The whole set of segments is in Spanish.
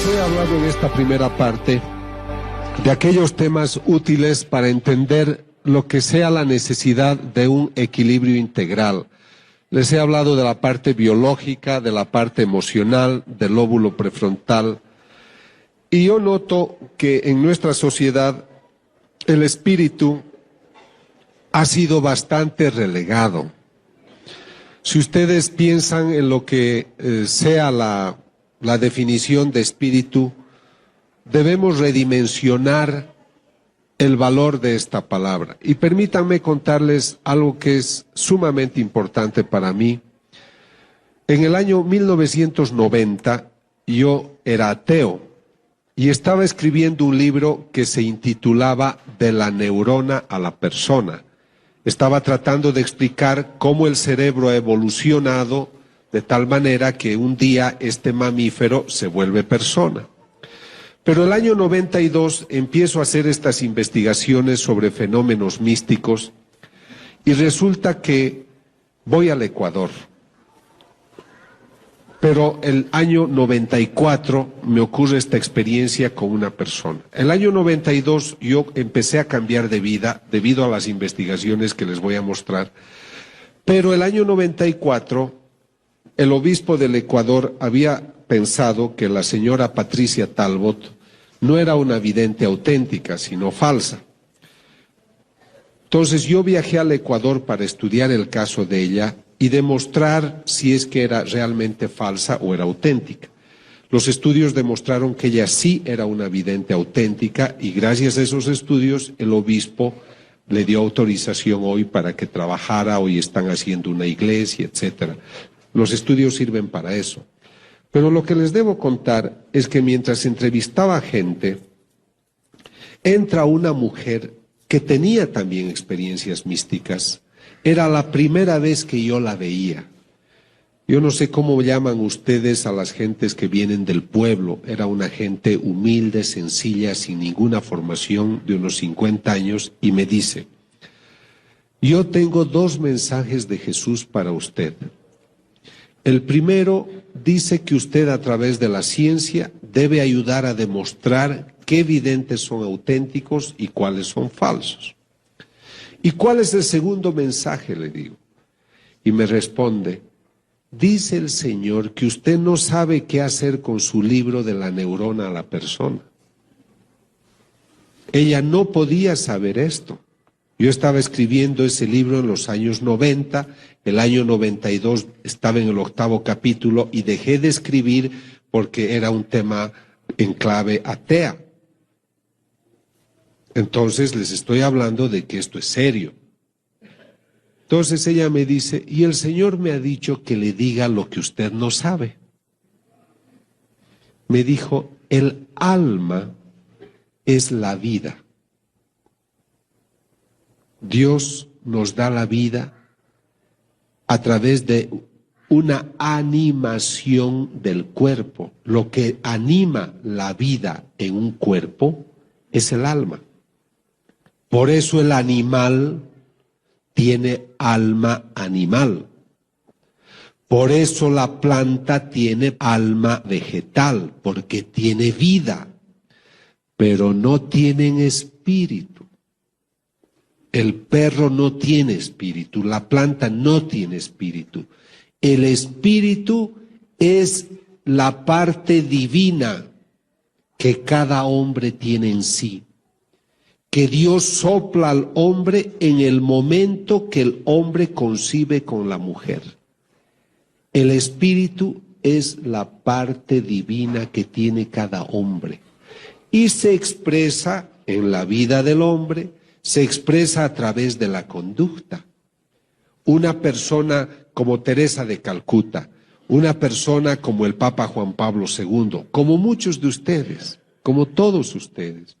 Les he hablado en esta primera parte de aquellos temas útiles para entender lo que sea la necesidad de un equilibrio integral. Les he hablado de la parte biológica, de la parte emocional, del lóbulo prefrontal. Y yo noto que en nuestra sociedad el espíritu ha sido bastante relegado. Si ustedes piensan en lo que sea la definición de espíritu, debemos redimensionar el valor de esta palabra. Y permítanme contarles algo que es sumamente importante para mí. En el año 1990 yo era ateo y estaba escribiendo un libro que se intitulaba De la neurona a la persona. Estaba tratando de explicar cómo el cerebro ha evolucionado de tal manera que un día este mamífero se vuelve persona. Pero el año 92 empiezo a hacer estas investigaciones sobre fenómenos místicos y resulta que voy al Ecuador. Pero el año 94 me ocurre esta experiencia con una persona. El año 92 yo empecé a cambiar de vida debido a las investigaciones que les voy a mostrar. Pero el año 94 el obispo del Ecuador había pensado que la señora Patricia Talbot no era una vidente auténtica, sino falsa. Entonces yo viajé al Ecuador para estudiar el caso de ella y demostrar si es que era realmente falsa o era auténtica. Los estudios demostraron que ella sí era una vidente auténtica y gracias a esos estudios el obispo le dio autorización hoy para que trabajara, hoy están haciendo una iglesia, etcétera. Los estudios sirven para eso. Pero lo que les debo contar es que mientras entrevistaba gente, entra una mujer que tenía también experiencias místicas. Era la primera vez que yo la veía. Yo no sé cómo llaman ustedes a las gentes que vienen del pueblo. Era una gente humilde, sencilla, sin ninguna formación, de unos 50 años, y me dice: yo tengo 2 mensajes de Jesús para usted. El primero dice que usted a través de la ciencia debe ayudar a demostrar qué videntes son auténticos y cuáles son falsos. ¿Y cuál es el segundo mensaje?, le digo. Y me responde: dice el Señor que usted no sabe qué hacer con su libro de la neurona a la persona. Ella no podía saber esto. Yo estaba escribiendo ese libro en los años 90, el año 92 estaba en el 8º capítulo y dejé de escribir porque era un tema en clave atea. Entonces les estoy hablando de que esto es serio. Entonces ella me dice: y el Señor me ha dicho que le diga lo que usted no sabe. Me dijo: el alma es la vida. Dios nos da la vida a través de una animación del cuerpo. Lo que anima la vida en un cuerpo es el alma. Por eso el animal tiene alma animal. Por eso la planta tiene alma vegetal, porque tiene vida, pero no tienen espíritu. El perro no tiene espíritu, la planta no tiene espíritu. El espíritu es la parte divina que cada hombre tiene en sí, que Dios sopla al hombre en el momento que el hombre concibe con la mujer. El espíritu es la parte divina que tiene cada hombre y se expresa en la vida del hombre, se expresa a través de la conducta. Una persona como Teresa de Calcuta, una persona como el Papa Juan Pablo II, como muchos de ustedes, como todos ustedes,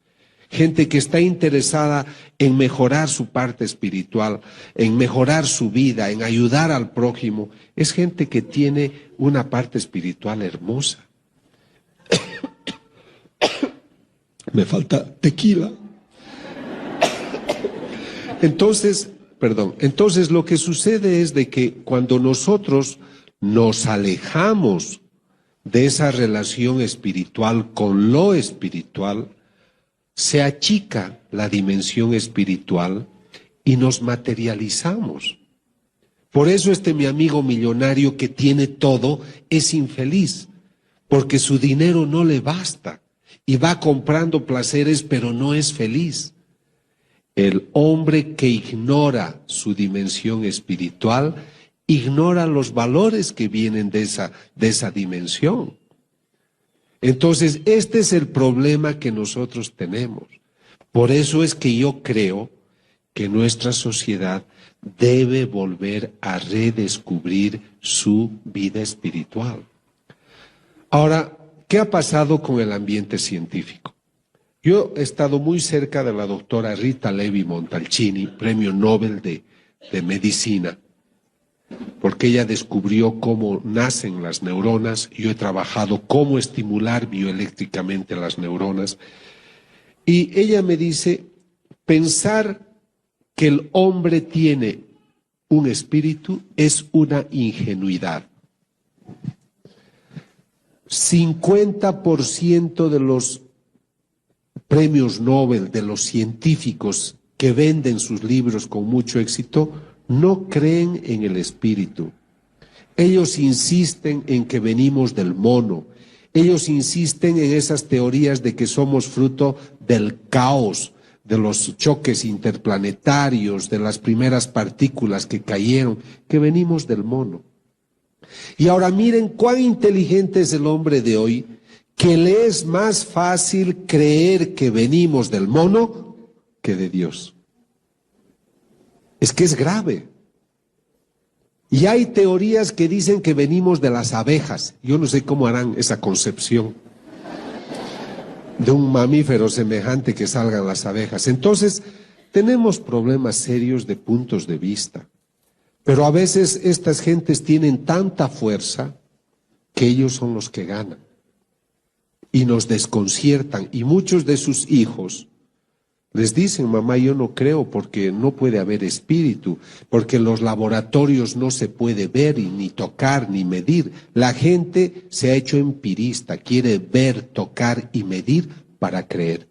gente que está interesada en mejorar su parte espiritual, en mejorar su vida, en ayudar al prójimo, es gente que tiene una parte espiritual hermosa. Me falta tequila. Entonces lo que sucede es de que cuando nosotros nos alejamos de esa relación espiritual con lo espiritual, se achica la dimensión espiritual y nos materializamos. Por eso mi amigo millonario que tiene todo es infeliz, porque su dinero no le basta y va comprando placeres, pero no es feliz. El hombre que ignora su dimensión espiritual ignora los valores que vienen de esa dimensión. Entonces, este es el problema que nosotros tenemos. Por eso es que yo creo que nuestra sociedad debe volver a redescubrir su vida espiritual. Ahora, ¿qué ha pasado con el ambiente científico? Yo he estado muy cerca de la doctora Rita Levi Montalcini, premio Nobel de Medicina, porque ella descubrió cómo nacen las neuronas. Yo he trabajado cómo estimular bioeléctricamente las neuronas. Y ella me dice, pensar que el hombre tiene un espíritu es una ingenuidad. 50% de los premios Nobel, de los científicos que venden sus libros con mucho éxito, no creen en el espíritu. Ellos insisten en que venimos del mono. Ellos insisten en esas teorías de que somos fruto del caos, de los choques interplanetarios, de las primeras partículas que cayeron, que venimos del mono. Y ahora miren cuán inteligente es el hombre de hoy, que le es más fácil creer que venimos del mono que de Dios. Es que es grave. Y hay teorías que dicen que venimos de las abejas. Yo no sé cómo harán esa concepción de un mamífero semejante que salgan las abejas. Entonces, tenemos problemas serios de puntos de vista. Pero a veces estas gentes tienen tanta fuerza que ellos son los que ganan. Y nos desconciertan. Y muchos de sus hijos les dicen, mamá, yo no creo porque no puede haber espíritu, porque en los laboratorios no se puede ver y ni tocar ni medir. La gente se ha hecho empirista, quiere ver, tocar y medir para creer.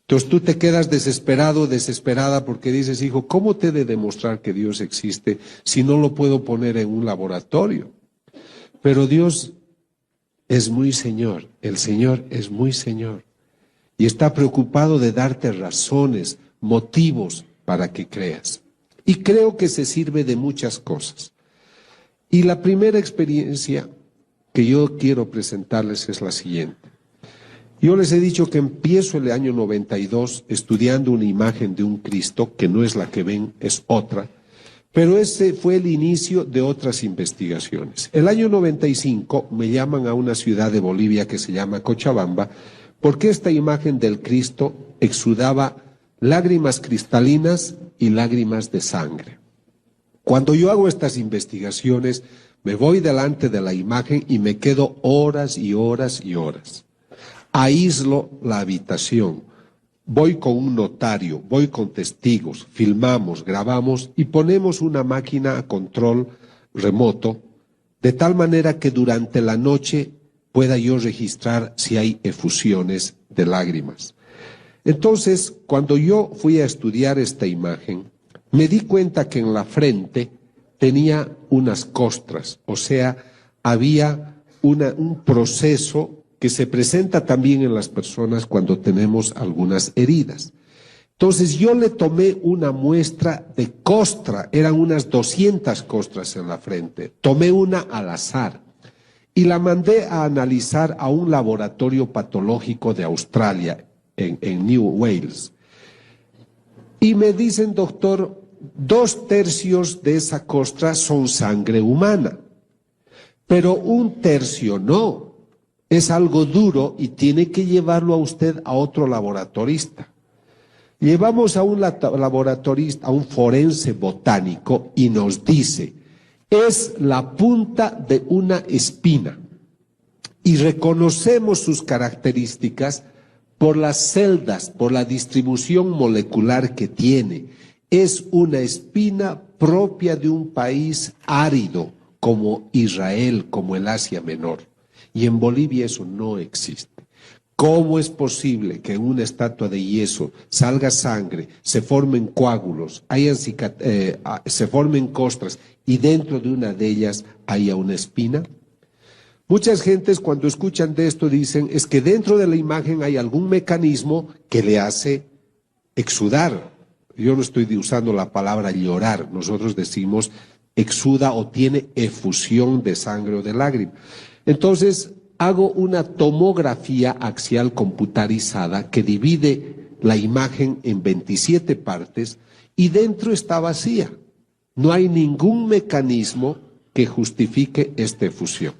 Entonces tú te quedas desesperado, desesperada, porque dices, hijo, ¿cómo te he de demostrar que Dios existe si no lo puedo poner en un laboratorio? Pero Dios es muy Señor, el Señor es muy Señor. Y está preocupado de darte razones, motivos para que creas. Y creo que se sirve de muchas cosas. Y la primera experiencia que yo quiero presentarles es la siguiente. Yo les he dicho que empiezo el año 92 estudiando una imagen de un Cristo, que no es la que ven, es otra, pero ese fue el inicio de otras investigaciones. El año 95 me llaman a una ciudad de Bolivia que se llama Cochabamba, porque esta imagen del Cristo exudaba lágrimas cristalinas y lágrimas de sangre. Cuando yo hago estas investigaciones, me voy delante de la imagen y me quedo horas y horas y horas. Aíslo la habitación, voy con un notario, voy con testigos, filmamos, grabamos y ponemos una máquina a control remoto, de tal manera que durante la noche pueda yo registrar si hay efusiones de lágrimas. Entonces, cuando yo fui a estudiar esta imagen, me di cuenta que en la frente tenía unas costras, o sea, había un proceso que se presenta también en las personas cuando tenemos algunas heridas. Entonces yo le tomé una muestra de costra, eran unas 200 costras en la frente, tomé una al azar y la mandé a analizar a un laboratorio patológico de Australia, en New Wales. Y me dicen, doctor, 2/3 de esa costra son sangre humana, pero 1/3 no. Es algo duro y tiene que llevarlo a usted a otro laboratorista. Llevamos a un laboratorista, a un forense botánico y nos dice, es la punta de una espina. Y reconocemos sus características por las celdas, por la distribución molecular que tiene. Es una espina propia de un país árido como Israel, como el Asia Menor. Y en Bolivia eso no existe. ¿Cómo es posible que en una estatua de yeso salga sangre, se formen coágulos, se formen costras y dentro de una de ellas haya una espina? Muchas gentes cuando escuchan de esto dicen es que dentro de la imagen hay algún mecanismo que le hace exudar. Yo no estoy usando la palabra llorar, nosotros decimos exuda o tiene efusión de sangre o de lágrima. Entonces hago una tomografía axial computarizada que divide la imagen en 27 partes y dentro está vacía. No hay ningún mecanismo que justifique esta efusión.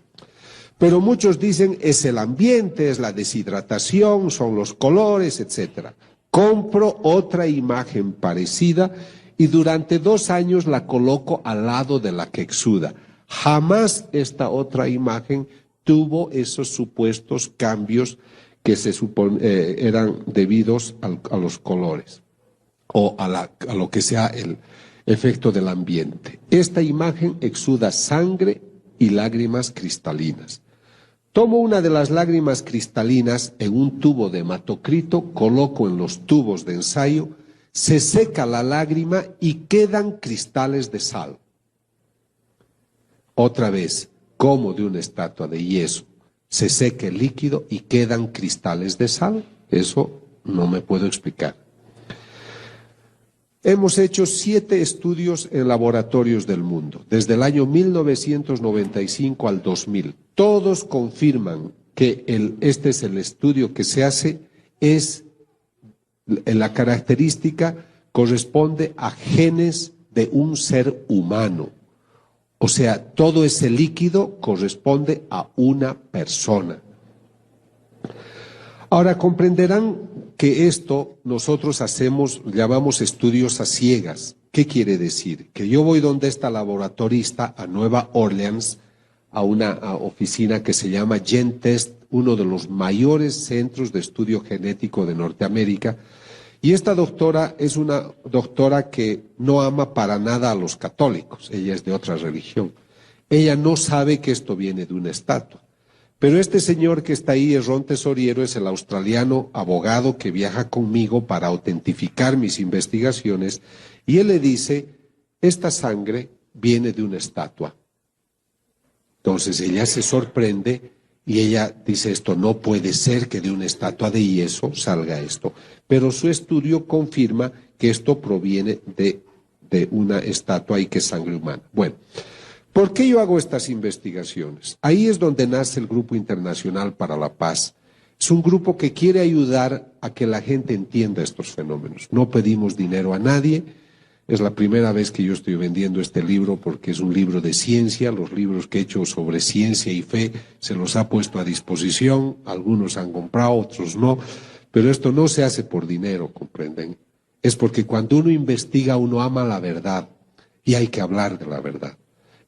Pero muchos dicen es el ambiente, es la deshidratación, son los colores, etc. Compro otra imagen parecida y durante 2 años la coloco al lado de la que exuda. Jamás esta otra imagen tuvo esos supuestos cambios que eran debidos a los colores o a lo que sea el efecto del ambiente. Esta imagen exuda sangre y lágrimas cristalinas. Tomo una de las lágrimas cristalinas en un tubo de hematocrito, coloco en los tubos de ensayo, se seca la lágrima y quedan cristales de sal. Otra vez, como de una estatua de yeso, se seca el líquido y quedan cristales de sal. Eso no me puedo explicar. Hemos hecho 7 estudios en laboratorios del mundo, desde el año 1995 al 2000. Todos confirman que este es el estudio que se hace, la característica corresponde a genes de un ser humano. O sea, todo ese líquido corresponde a una persona. Ahora comprenderán que esto nosotros llamamos estudios a ciegas. ¿Qué quiere decir? Que yo voy donde está laboratorista a Nueva Orleans, a una oficina que se llama GenTest, uno de los mayores centros de estudio genético de Norteamérica, y esta doctora es una doctora que no ama para nada a los católicos, ella es de otra religión. Ella no sabe que esto viene de una estatua. Pero este señor que está ahí, Ron Tesoriero, es el australiano abogado que viaja conmigo para autentificar mis investigaciones, y él le dice, esta sangre viene de una estatua. Entonces ella se sorprende y ella dice, esto no puede ser que de una estatua de yeso salga esto. Pero su estudio confirma que esto proviene de una estatua y que es sangre humana. Bueno. ¿Por qué yo hago estas investigaciones? Ahí es donde nace el Grupo Internacional para la Paz. Es un grupo que quiere ayudar a que la gente entienda estos fenómenos. No pedimos dinero a nadie. Es la primera vez que yo estoy vendiendo este libro porque es un libro de ciencia. Los libros que he hecho sobre ciencia y fe se los ha puesto a disposición. Algunos han comprado, otros no. Pero esto no se hace por dinero, ¿comprenden? Es porque cuando uno investiga, uno ama la verdad y hay que hablar de la verdad.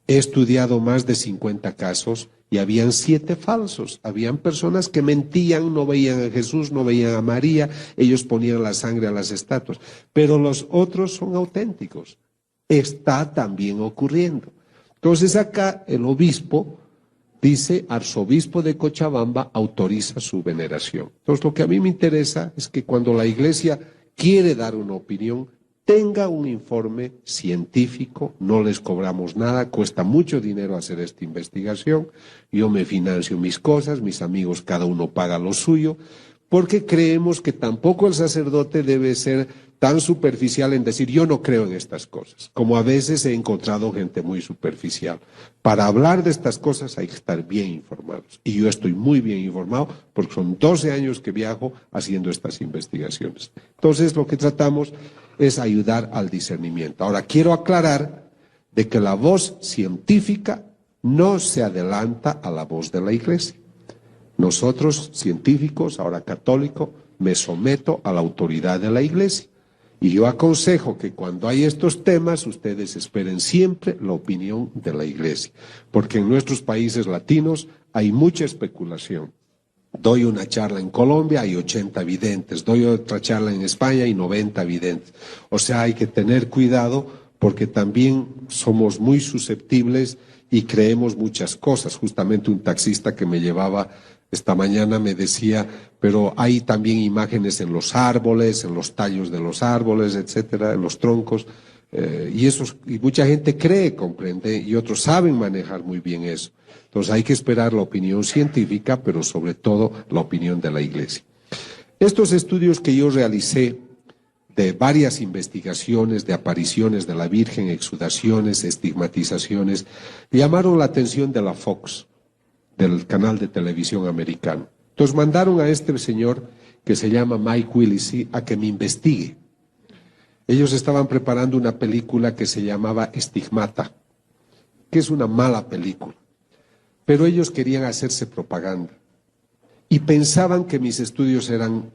He estudiado más de 50 casos y habían 7 falsos. Habían personas que mentían, no veían a Jesús, no veían a María, ellos ponían la sangre a las estatuas. Pero los otros son auténticos. Está también ocurriendo. Entonces acá el obispo dice, arzobispo de Cochabamba autoriza su veneración. Entonces lo que a mí me interesa es que cuando la iglesia quiere dar una opinión, tenga un informe científico, no les cobramos nada, cuesta mucho dinero hacer esta investigación, yo me financio mis cosas, mis amigos cada uno paga lo suyo, porque creemos que tampoco el sacerdote debe ser tan superficial en decir yo no creo en estas cosas, como a veces he encontrado gente muy superficial. Para hablar de estas cosas hay que estar bien informados, y yo estoy muy bien informado porque son 12 años que viajo haciendo estas investigaciones. Entonces lo que tratamos es ayudar al discernimiento. Ahora, quiero aclarar de que la voz científica no se adelanta a la voz de la Iglesia. Nosotros, científicos, ahora católico, me someto a la autoridad de la Iglesia. Y yo aconsejo que cuando hay estos temas, ustedes esperen siempre la opinión de la Iglesia. Porque en nuestros países latinos hay mucha especulación. Doy una charla en Colombia, hay 80 videntes. Doy otra charla en España, hay 90 videntes. O sea, hay que tener cuidado porque también somos muy susceptibles y creemos muchas cosas. Justamente un taxista que me llevaba esta mañana me decía, pero hay también imágenes en los árboles, en los tallos de los árboles, etcétera, en los troncos, y mucha gente cree, comprende, y otros saben manejar muy bien eso. Entonces hay que esperar la opinión científica, pero sobre todo la opinión de la Iglesia. Estos estudios que yo realicé de varias investigaciones de apariciones de la Virgen, exudaciones, estigmatizaciones, llamaron la atención de la Fox, del canal de televisión americano. Entonces mandaron a este señor que se llama Mike Willisi a que me investigue. Ellos estaban preparando una película que se llamaba Estigmata, que es una mala película, pero ellos querían hacerse propaganda y pensaban que mis estudios eran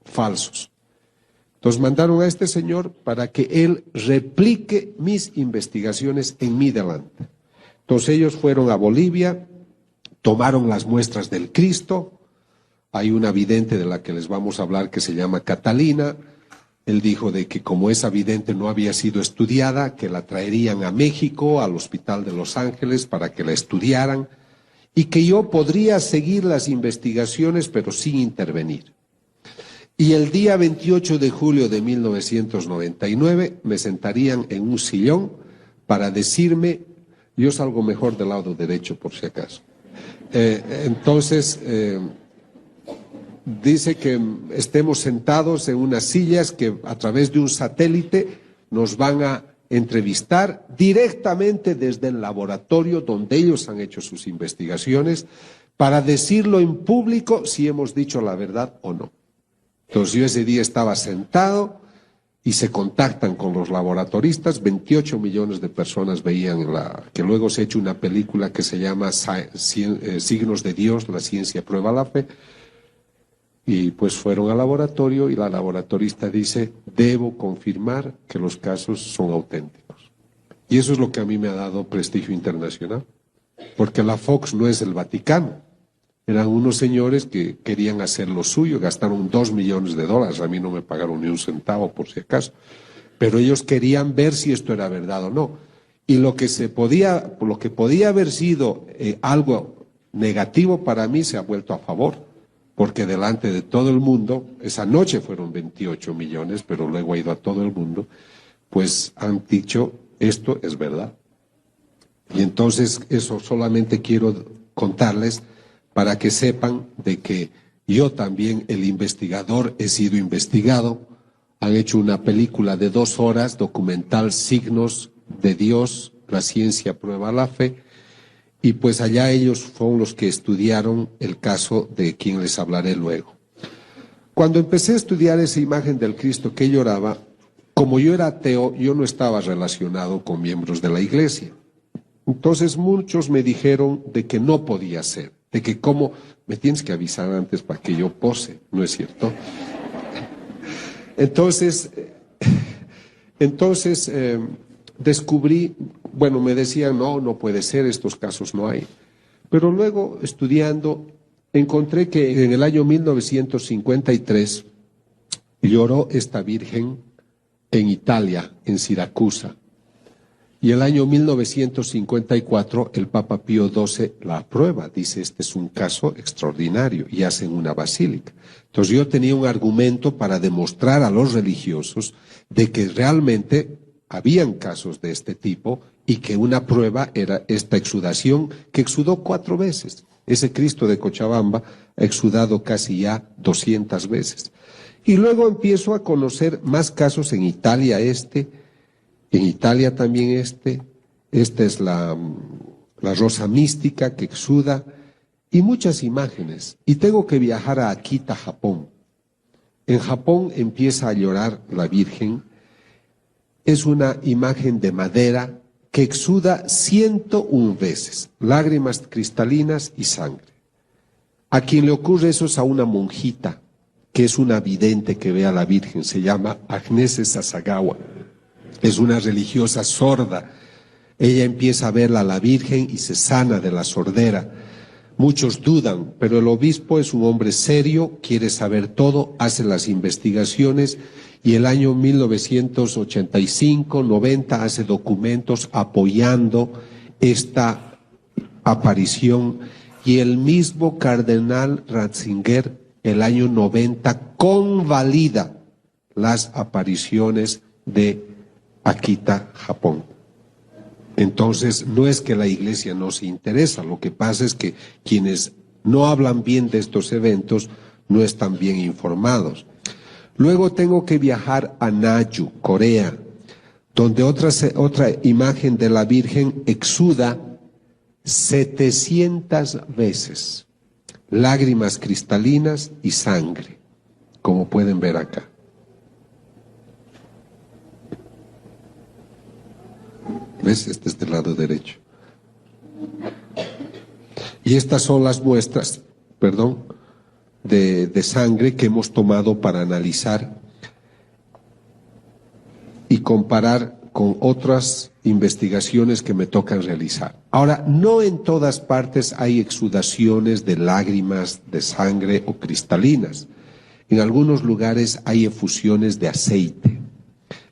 falsos. Entonces mandaron a este señor para que él replique mis investigaciones en mi delante. Entonces ellos fueron a Bolivia, tomaron las muestras del Cristo. Hay una vidente de la que les vamos a hablar que se llama Catalina. Él dijo de que como esa vidente no había sido estudiada, que la traerían a México, al Hospital de Los Ángeles, para que la estudiaran, y que yo podría seguir las investigaciones, pero sin intervenir. Y el día 28 de julio de 1999 me sentarían en un sillón para decirme, yo salgo mejor del lado derecho por si acaso. Entonces, dice que estemos sentados en unas sillas que a través de un satélite nos van a entrevistar directamente desde el laboratorio donde ellos han hecho sus investigaciones para decirlo en público si hemos dicho la verdad o no. Entonces yo ese día estaba sentado y se contactan con los laboratoristas, 28 millones de personas veían que luego se ha hecho una película que se llama Signos de Dios, la ciencia prueba la fe, y pues fueron al laboratorio y la laboratorista dice, debo confirmar que los casos son auténticos. Y eso es lo que a mí me ha dado prestigio internacional, porque la Fox no es el Vaticano. Eran unos señores que querían hacer lo suyo, gastaron $2 millones, a mí no me pagaron ni un centavo por si acaso, pero ellos querían ver si esto era verdad o no. Y lo que podía haber sido algo negativo para mí se ha vuelto a favor, porque delante de todo el mundo, esa noche fueron 28 millones, pero luego ha ido a todo el mundo, pues han dicho, esto es verdad. Y entonces eso solamente quiero contarles para que sepan de que yo también, el investigador, he sido investigado. Han hecho una película de 2 horas, documental Signos de Dios, la ciencia prueba la fe, y pues allá ellos fueron los que estudiaron el caso de quien les hablaré luego. Cuando empecé a estudiar esa imagen del Cristo que lloraba, como yo era ateo, yo no estaba relacionado con miembros de la iglesia. Entonces muchos me dijeron de que no podía ser, de que cómo me tienes que avisar antes para que yo pose, ¿no es cierto? Entonces descubrí, bueno, me decían, no puede ser, estos casos no hay. Pero luego, estudiando, encontré que en el año 1953 lloró esta Virgen en Italia, en Siracusa. Y el año 1954 el Papa Pío XII la aprueba, dice, este es un caso extraordinario, y hacen una basílica. Entonces yo tenía un argumento para demostrar a los religiosos de que realmente habían casos de este tipo y que una prueba era esta exudación que exudó 4 veces. Ese Cristo de Cochabamba ha exudado casi ya 200 veces. Y luego empiezo a conocer más casos en Italia en Italia también esta es la rosa mística que exuda, y muchas imágenes. Y tengo que viajar a Akita, Japón. En Japón empieza a llorar la Virgen. Es una imagen de madera que exuda 101 veces, lágrimas cristalinas y sangre. A quien le ocurre eso es a una monjita, que es una vidente que ve a la Virgen, se llama Agnese Sasagawa. Es una religiosa sorda. Ella empieza a verla a la Virgen y se sana de la sordera. Muchos dudan, pero el obispo es un hombre serio, quiere saber todo, hace las investigaciones y el año 1985-90 hace documentos apoyando esta aparición, y el mismo cardenal Ratzinger el año 90 convalida las apariciones de Akita, Japón. Entonces, no es que la Iglesia no se interesa, lo que pasa es que quienes no hablan bien de estos eventos no están bien informados. Luego tengo que viajar a Naju, Corea, donde otra imagen de la Virgen exuda 700 veces lágrimas cristalinas y sangre, como pueden ver acá. ¿Ves? Este es del lado derecho. Y estas son las muestras, de sangre que hemos tomado para analizar y comparar con otras investigaciones que me tocan realizar. Ahora, no en todas partes hay exudaciones de lágrimas de sangre o cristalinas. En algunos lugares hay efusiones de aceite.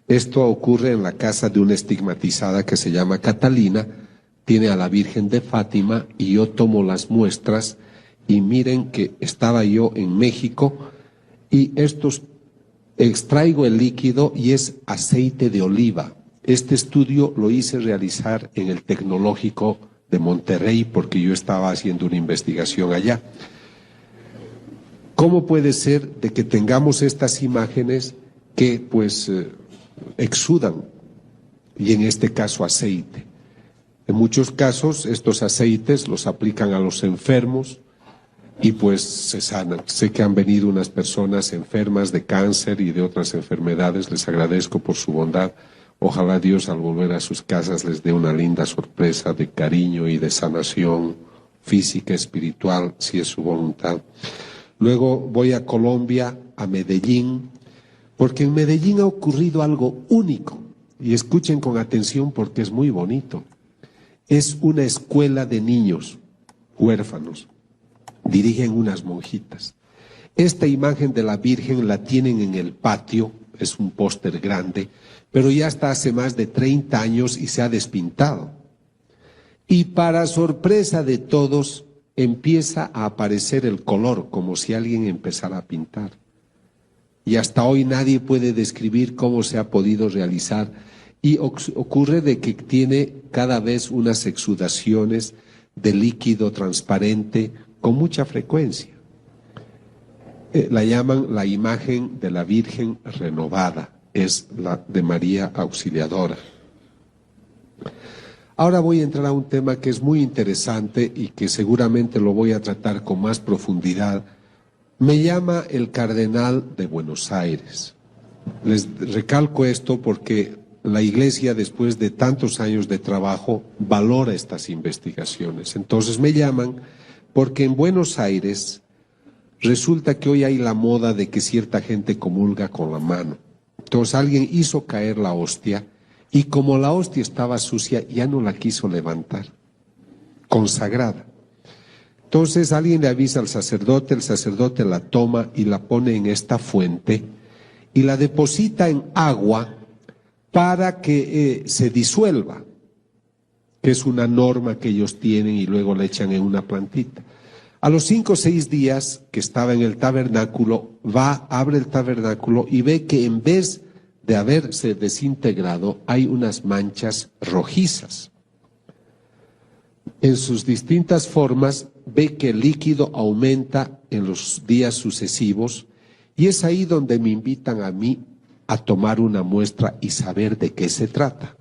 Esto ocurre en la casa de una estigmatizada que se llama Catalina, tiene a la Virgen de Fátima, y yo tomo las muestras y miren que estaba yo en México y extraigo el líquido y es aceite de oliva. Este estudio lo hice realizar en el Tecnológico de Monterrey porque yo estaba haciendo una investigación allá. ¿Cómo puede ser de que tengamos estas imágenes que exudan, y en este caso aceite? En muchos casos estos aceites los aplican a los enfermos y pues se sanan. Sé que han venido unas personas enfermas de cáncer y de otras enfermedades, les agradezco por su bondad. Ojalá Dios al volver a sus casas les dé una linda sorpresa de cariño y de sanación física, espiritual, si es su voluntad. Luego voy a Colombia, a Medellín, porque en Medellín ha ocurrido algo único, y escuchen con atención porque es muy bonito. Es una escuela de niños huérfanos, dirigen unas monjitas. Esta imagen de la Virgen la tienen en el patio, es un póster grande, pero ya está hace más de 30 años y se ha despintado. Y para sorpresa de todos, empieza a aparecer el color, como si alguien empezara a pintar. Y hasta hoy nadie puede describir cómo se ha podido realizar. Y ocurre de que tiene cada vez unas exudaciones de líquido transparente con mucha frecuencia. La llaman la imagen de la Virgen renovada, es la de María Auxiliadora. Ahora voy a entrar a un tema que es muy interesante y que seguramente lo voy a tratar con más profundidad. Me llama el cardenal de Buenos Aires. Les recalco esto porque la Iglesia, después de tantos años de trabajo, valora estas investigaciones. Entonces me llaman porque en Buenos Aires resulta que hoy hay la moda de que cierta gente comulga con la mano. Entonces alguien hizo caer la hostia y como la hostia estaba sucia ya no la quiso levantar, consagrada. Entonces alguien le avisa al sacerdote, el sacerdote la toma y la pone en esta fuente y la deposita en agua para que se disuelva, que es una norma que ellos tienen, y luego la echan en una plantita. A los 5 o 6 días que estaba en el tabernáculo, abre el tabernáculo y ve que en vez de haberse desintegrado, hay unas manchas rojizas. En sus distintas formas, ve que el líquido aumenta en los días sucesivos, y es ahí donde me invitan a mí a tomar una muestra y saber de qué se trata.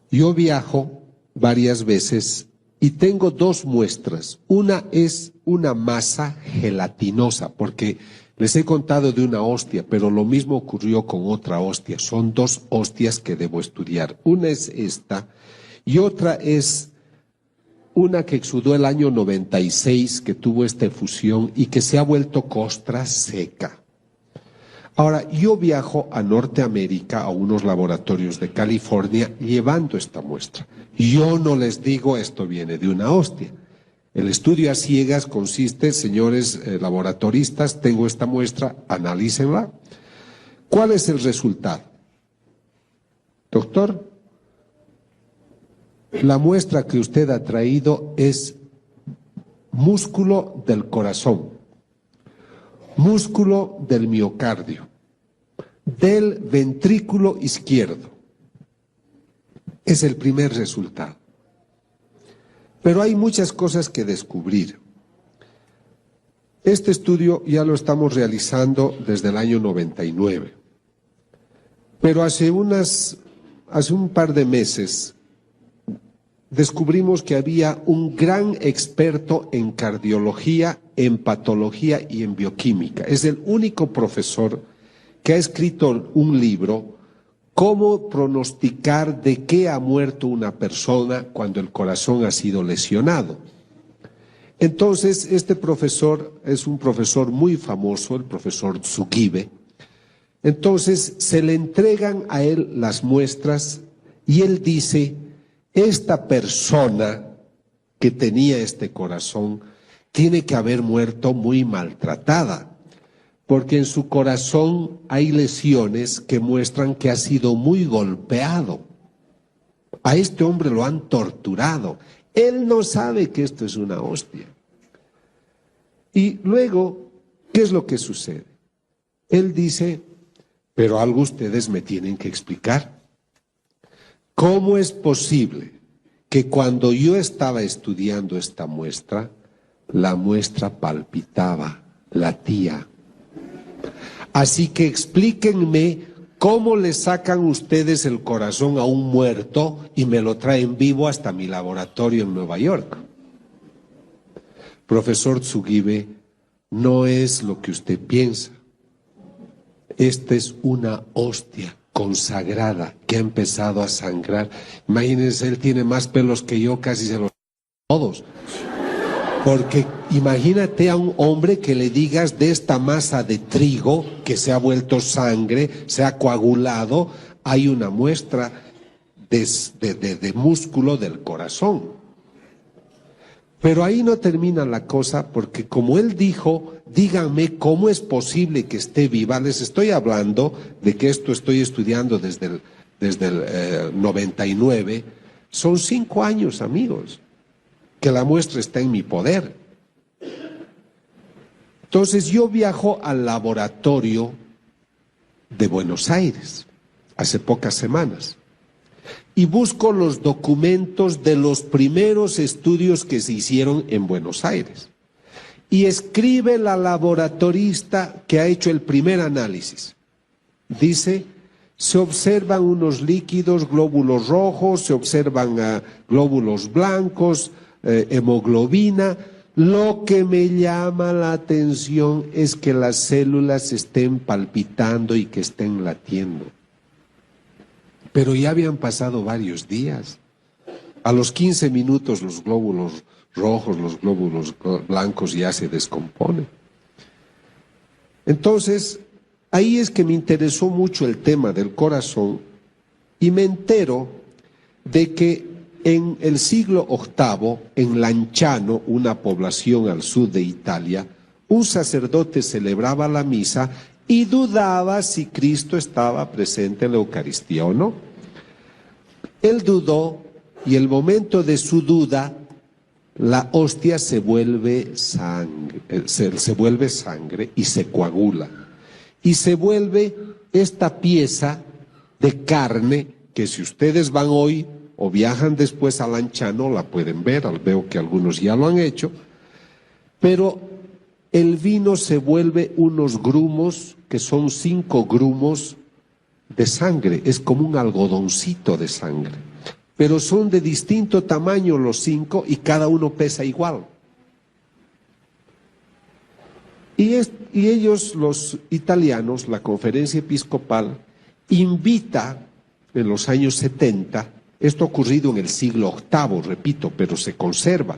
Yo viajo varias veces y tengo 2 muestras. Una es una masa gelatinosa, porque les he contado de una hostia, pero lo mismo ocurrió con otra hostia. Son 2 hostias que debo estudiar. Una es esta y otra es una que exudó el año 96, que tuvo esta efusión y que se ha vuelto costra seca. Ahora, yo viajo a Norteamérica, a unos laboratorios de California, llevando esta muestra. Yo no les digo esto viene de una hostia. El estudio a ciegas consiste, señores laboratoristas, tengo esta muestra, analícenla. ¿Cuál es el resultado? Doctor, la muestra que usted ha traído es músculo del corazón, músculo del miocardio, del ventrículo izquierdo. Es el primer resultado. Pero hay muchas cosas que descubrir. Este estudio ya lo estamos realizando desde el año 99. Pero hace un par de meses descubrimos que había un gran experto en cardiología, en patología y en bioquímica. Es el único profesor que ha escrito un libro, Cómo pronosticar de qué ha muerto una persona cuando el corazón ha sido lesionado. Entonces, este profesor es un profesor muy famoso, el profesor Tsugibe. Entonces, se le entregan a él las muestras y él dice, esta persona que tenía este corazón tiene que haber muerto muy maltratada, porque en su corazón hay lesiones que muestran que ha sido muy golpeado. A este hombre lo han torturado. Él no sabe que esto es una hostia. Y luego, ¿qué es lo que sucede? Él dice, pero algo ustedes me tienen que explicar. ¿Cómo es posible que cuando yo estaba estudiando esta muestra, la muestra palpitaba, latía? Así que explíquenme cómo le sacan ustedes el corazón a un muerto y me lo traen vivo hasta mi laboratorio en Nueva York. Profesor Tsugibe, no es lo que usted piensa. Esta es una hostia consagrada que ha empezado a sangrar. Imagínense, él tiene más pelos que yo, casi se los todos. Porque imagínate a un hombre que le digas de esta masa de trigo que se ha vuelto sangre, se ha coagulado, hay una muestra de músculo del corazón. Pero ahí no termina la cosa, porque como él dijo, díganme cómo es posible que esté viva. Les estoy hablando de que esto estoy estudiando desde el 99. Son 5 años, amigos, que la muestra está en mi poder. Entonces yo viajo al laboratorio de Buenos Aires hace pocas semanas y busco los documentos de los primeros estudios que se hicieron en Buenos Aires. Y escribe la laboratorista que ha hecho el primer análisis. Dice, se observan unos líquidos, glóbulos rojos, se observan glóbulos blancos, hemoglobina. Lo que me llama la atención es que las células estén palpitando y que estén latiendo. Pero ya habían pasado varios días. A los 15 minutos los glóbulos rojos, los glóbulos blancos ya se descomponen. Entonces, ahí es que me interesó mucho el tema del corazón y me entero de que en el siglo VIII, en Lanciano, una población al sur de Italia, un sacerdote celebraba la misa y dudaba si Cristo estaba presente en la Eucaristía o no. Él dudó y el momento de su duda, la hostia se vuelve sangre, se vuelve sangre y se coagula. Y se vuelve esta pieza de carne que si ustedes van hoy o viajan después a Lanciano, la pueden ver, veo que algunos ya lo han hecho, pero el vino se vuelve unos grumos que son 5 grumos de sangre, es como un algodoncito de sangre, pero son de distinto tamaño los 5 y cada uno pesa igual. Y ellos, los italianos, la conferencia episcopal, invita en los años 70, esto ha ocurrido en el siglo VIII, repito, pero se conserva.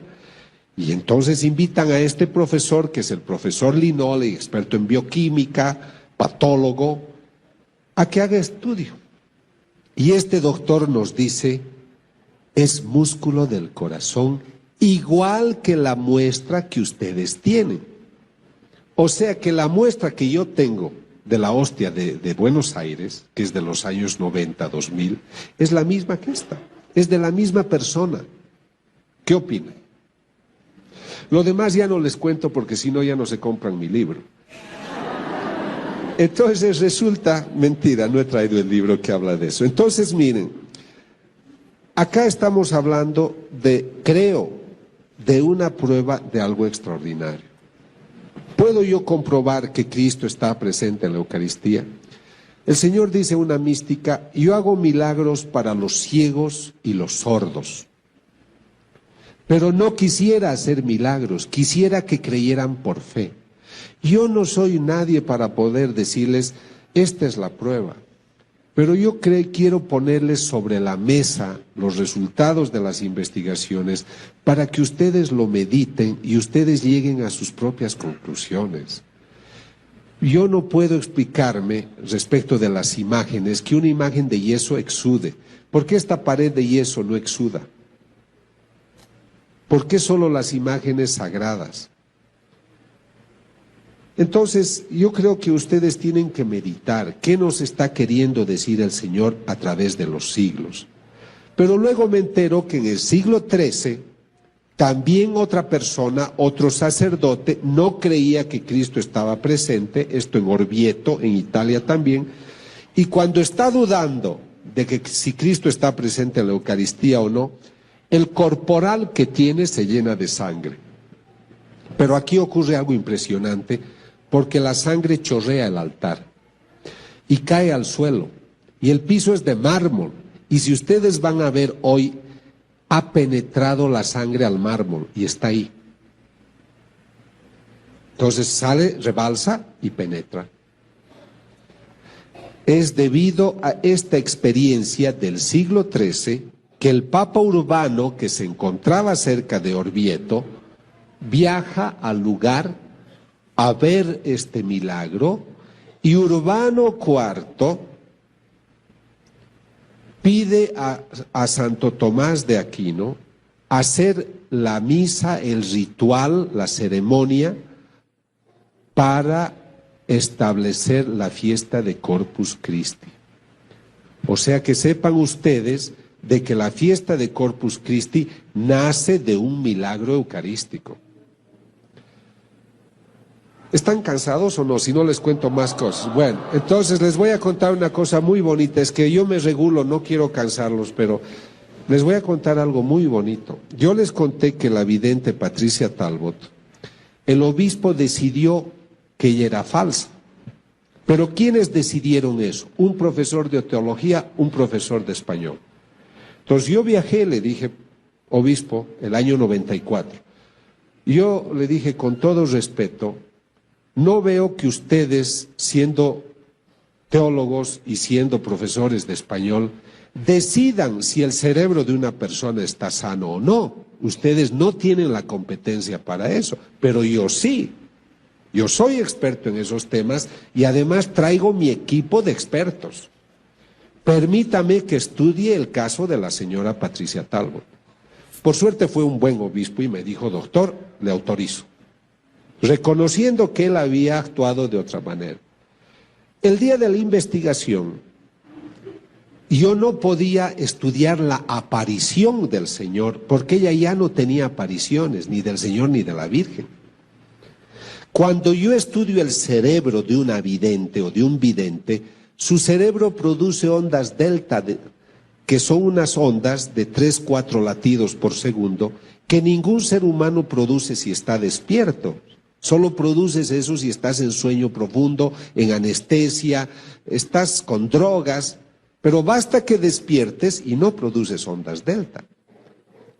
Y entonces invitan a este profesor, que es el profesor Linoli, experto en bioquímica, patólogo, a que haga estudio. Y este doctor nos dice, es músculo del corazón igual que la muestra que ustedes tienen. O sea que la muestra que yo tengo de la hostia de Buenos Aires, que es de los años 90, 2000, es la misma que esta, es de la misma persona. ¿Qué opinan? Lo demás ya no les cuento porque si no ya no se compran mi libro. Entonces resulta, mentira, no he traído el libro que habla de eso. Entonces miren, acá estamos hablando creo, de una prueba de algo extraordinario. ¿Puedo yo comprobar que Cristo está presente en la Eucaristía? El Señor dice en una mística, yo hago milagros para los ciegos y los sordos. Pero no quisiera hacer milagros, quisiera que creyeran por fe. Yo no soy nadie para poder decirles, esta es la prueba. Pero yo quiero ponerles sobre la mesa los resultados de las investigaciones para que ustedes lo mediten y ustedes lleguen a sus propias conclusiones. Yo no puedo explicarme respecto de las imágenes que una imagen de yeso exude. ¿Por qué esta pared de yeso no exuda? ¿Por qué solo las imágenes sagradas? Entonces, yo creo que ustedes tienen que meditar qué nos está queriendo decir el Señor a través de los siglos. Pero luego me entero que en el siglo XIII, también otra persona, otro sacerdote, no creía que Cristo estaba presente, esto en Orvieto, en Italia también, y cuando está dudando de que si Cristo está presente en la Eucaristía o no, el corporal que tiene se llena de sangre. Pero aquí ocurre algo impresionante, porque la sangre chorrea el altar y cae al suelo, y el piso es de mármol, y si ustedes van a ver hoy, ha penetrado la sangre al mármol y está ahí. Entonces sale, rebalsa y penetra. Es debido a esta experiencia del siglo XIII que el Papa Urbano, que se encontraba cerca de Orvieto, viaja al lugar a ver este milagro, y Urbano IV pide a Santo Tomás de Aquino hacer la misa, el ritual, la ceremonia, para establecer la fiesta de Corpus Christi. O sea que sepan ustedes de que la fiesta de Corpus Christi nace de un milagro eucarístico. ¿Están cansados o no? Si no les cuento más cosas. Bueno, entonces les voy a contar una cosa muy bonita. Es que yo me regulo, no quiero cansarlos, pero les voy a contar algo muy bonito. Yo les conté que la vidente Patricia Talbot, el obispo decidió que ella era falsa. Pero ¿quiénes decidieron eso? Un profesor de teología, un profesor de español. Entonces yo viajé, le dije, obispo, el año 94. Yo le dije con todo respeto, no veo que ustedes, siendo teólogos y siendo profesores de español, decidan si el cerebro de una persona está sano o no. Ustedes no tienen la competencia para eso, pero yo sí. Yo soy experto en esos temas y además traigo mi equipo de expertos. Permítame que estudie el caso de la señora Patricia Talbot. Por suerte fue un buen obispo y me dijo, doctor, le autorizo, reconociendo que él había actuado de otra manera. El día de la investigación, yo no podía estudiar la aparición del Señor, porque ella ya no tenía apariciones, ni del Señor ni de la Virgen. Cuando yo estudio el cerebro de una vidente o de un vidente, su cerebro produce ondas delta, que son unas ondas de 3-4 latidos por segundo, que ningún ser humano produce si está despierto. Solo produces eso si estás en sueño profundo, en anestesia, estás con drogas, pero basta que despiertes y no produces ondas delta.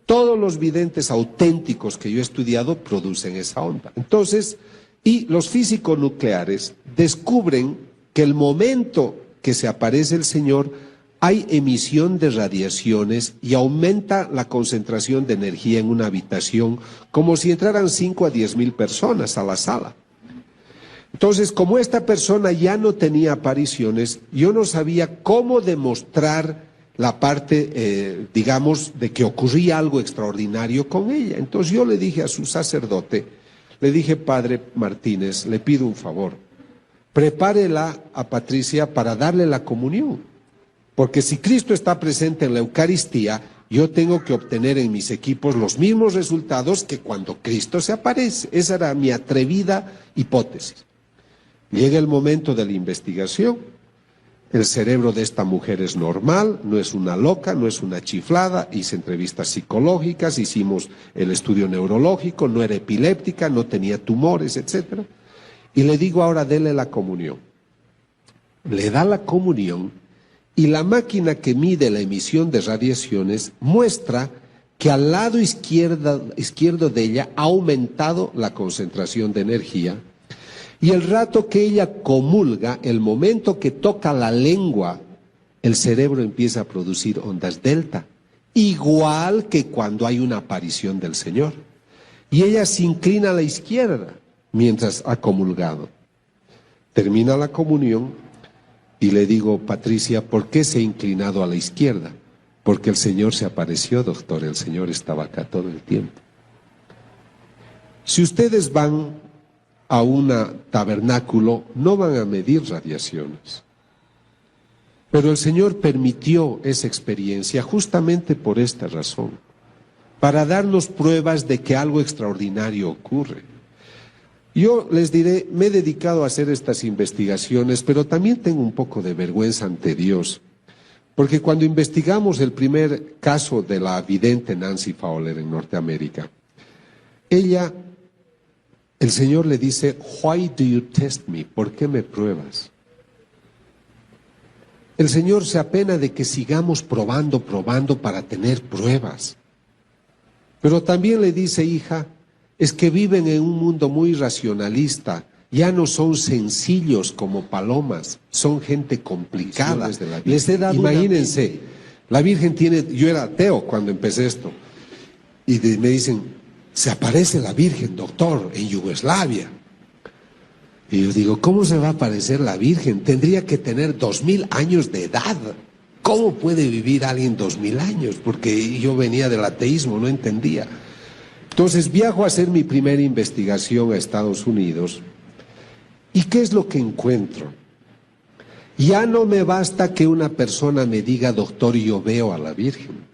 Todos los videntes auténticos que yo he estudiado producen esa onda. Entonces, y los físicos nucleares descubren que el momento que se aparece el Señor hay emisión de radiaciones y aumenta la concentración de energía en una habitación como si entraran 5 a 10 mil personas a la sala. Entonces, como esta persona ya no tenía apariciones, yo no sabía cómo demostrar la parte, digamos, de que ocurría algo extraordinario con ella. Entonces yo le dije a su sacerdote, le dije, Padre Martínez, le pido un favor, prepárela a Patricia para darle la comunión, porque si Cristo está presente en la Eucaristía, yo tengo que obtener en mis equipos los mismos resultados que cuando Cristo se aparece. Esa era mi atrevida hipótesis. Llega el momento de la investigación. El cerebro de esta mujer es normal, no es una loca, no es una chiflada. Hice entrevistas psicológicas, hicimos el estudio neurológico, no era epiléptica, no tenía tumores, etc. Y le digo ahora, dele la comunión. Le da la comunión y la máquina que mide la emisión de radiaciones muestra que al lado izquierdo de ella ha aumentado la concentración de energía. Y el rato que ella comulga, el momento que toca la lengua, el cerebro empieza a producir ondas delta, igual que cuando hay una aparición del Señor. Y ella se inclina a la izquierda mientras ha comulgado. Termina la comunión y le digo, Patricia, ¿por qué se ha inclinado a la izquierda? Porque el Señor se apareció, doctor, el Señor estaba acá todo el tiempo. Si ustedes van a un tabernáculo, no van a medir radiaciones. Pero el Señor permitió esa experiencia justamente por esta razón, para darnos pruebas de que algo extraordinario ocurre. Yo les diré, me he dedicado a hacer estas investigaciones, pero también tengo un poco de vergüenza ante Dios, porque cuando investigamos el primer caso de la vidente Nancy Fowler en Norteamérica, el Señor le dice, why do you test me? ¿Por qué me pruebas? El Señor se apena de que sigamos probando para tener pruebas. Pero también le dice, hija, es que viven en un mundo muy racionalista, ya no son sencillos como palomas, son gente complicada. Les he dado imagínense, la Virgen tiene, yo era ateo cuando empecé esto, y me dicen, se aparece la Virgen, doctor, en Yugoslavia. Y yo digo, ¿cómo se va a aparecer la Virgen? Tendría que tener 2000 años de edad. ¿Cómo puede vivir alguien 2000 años? Porque yo venía del ateísmo, no entendía. Entonces viajo a hacer mi primera investigación a Estados Unidos. ¿Y qué es lo que encuentro? Ya no me basta que una persona me diga, doctor, yo veo a la Virgen.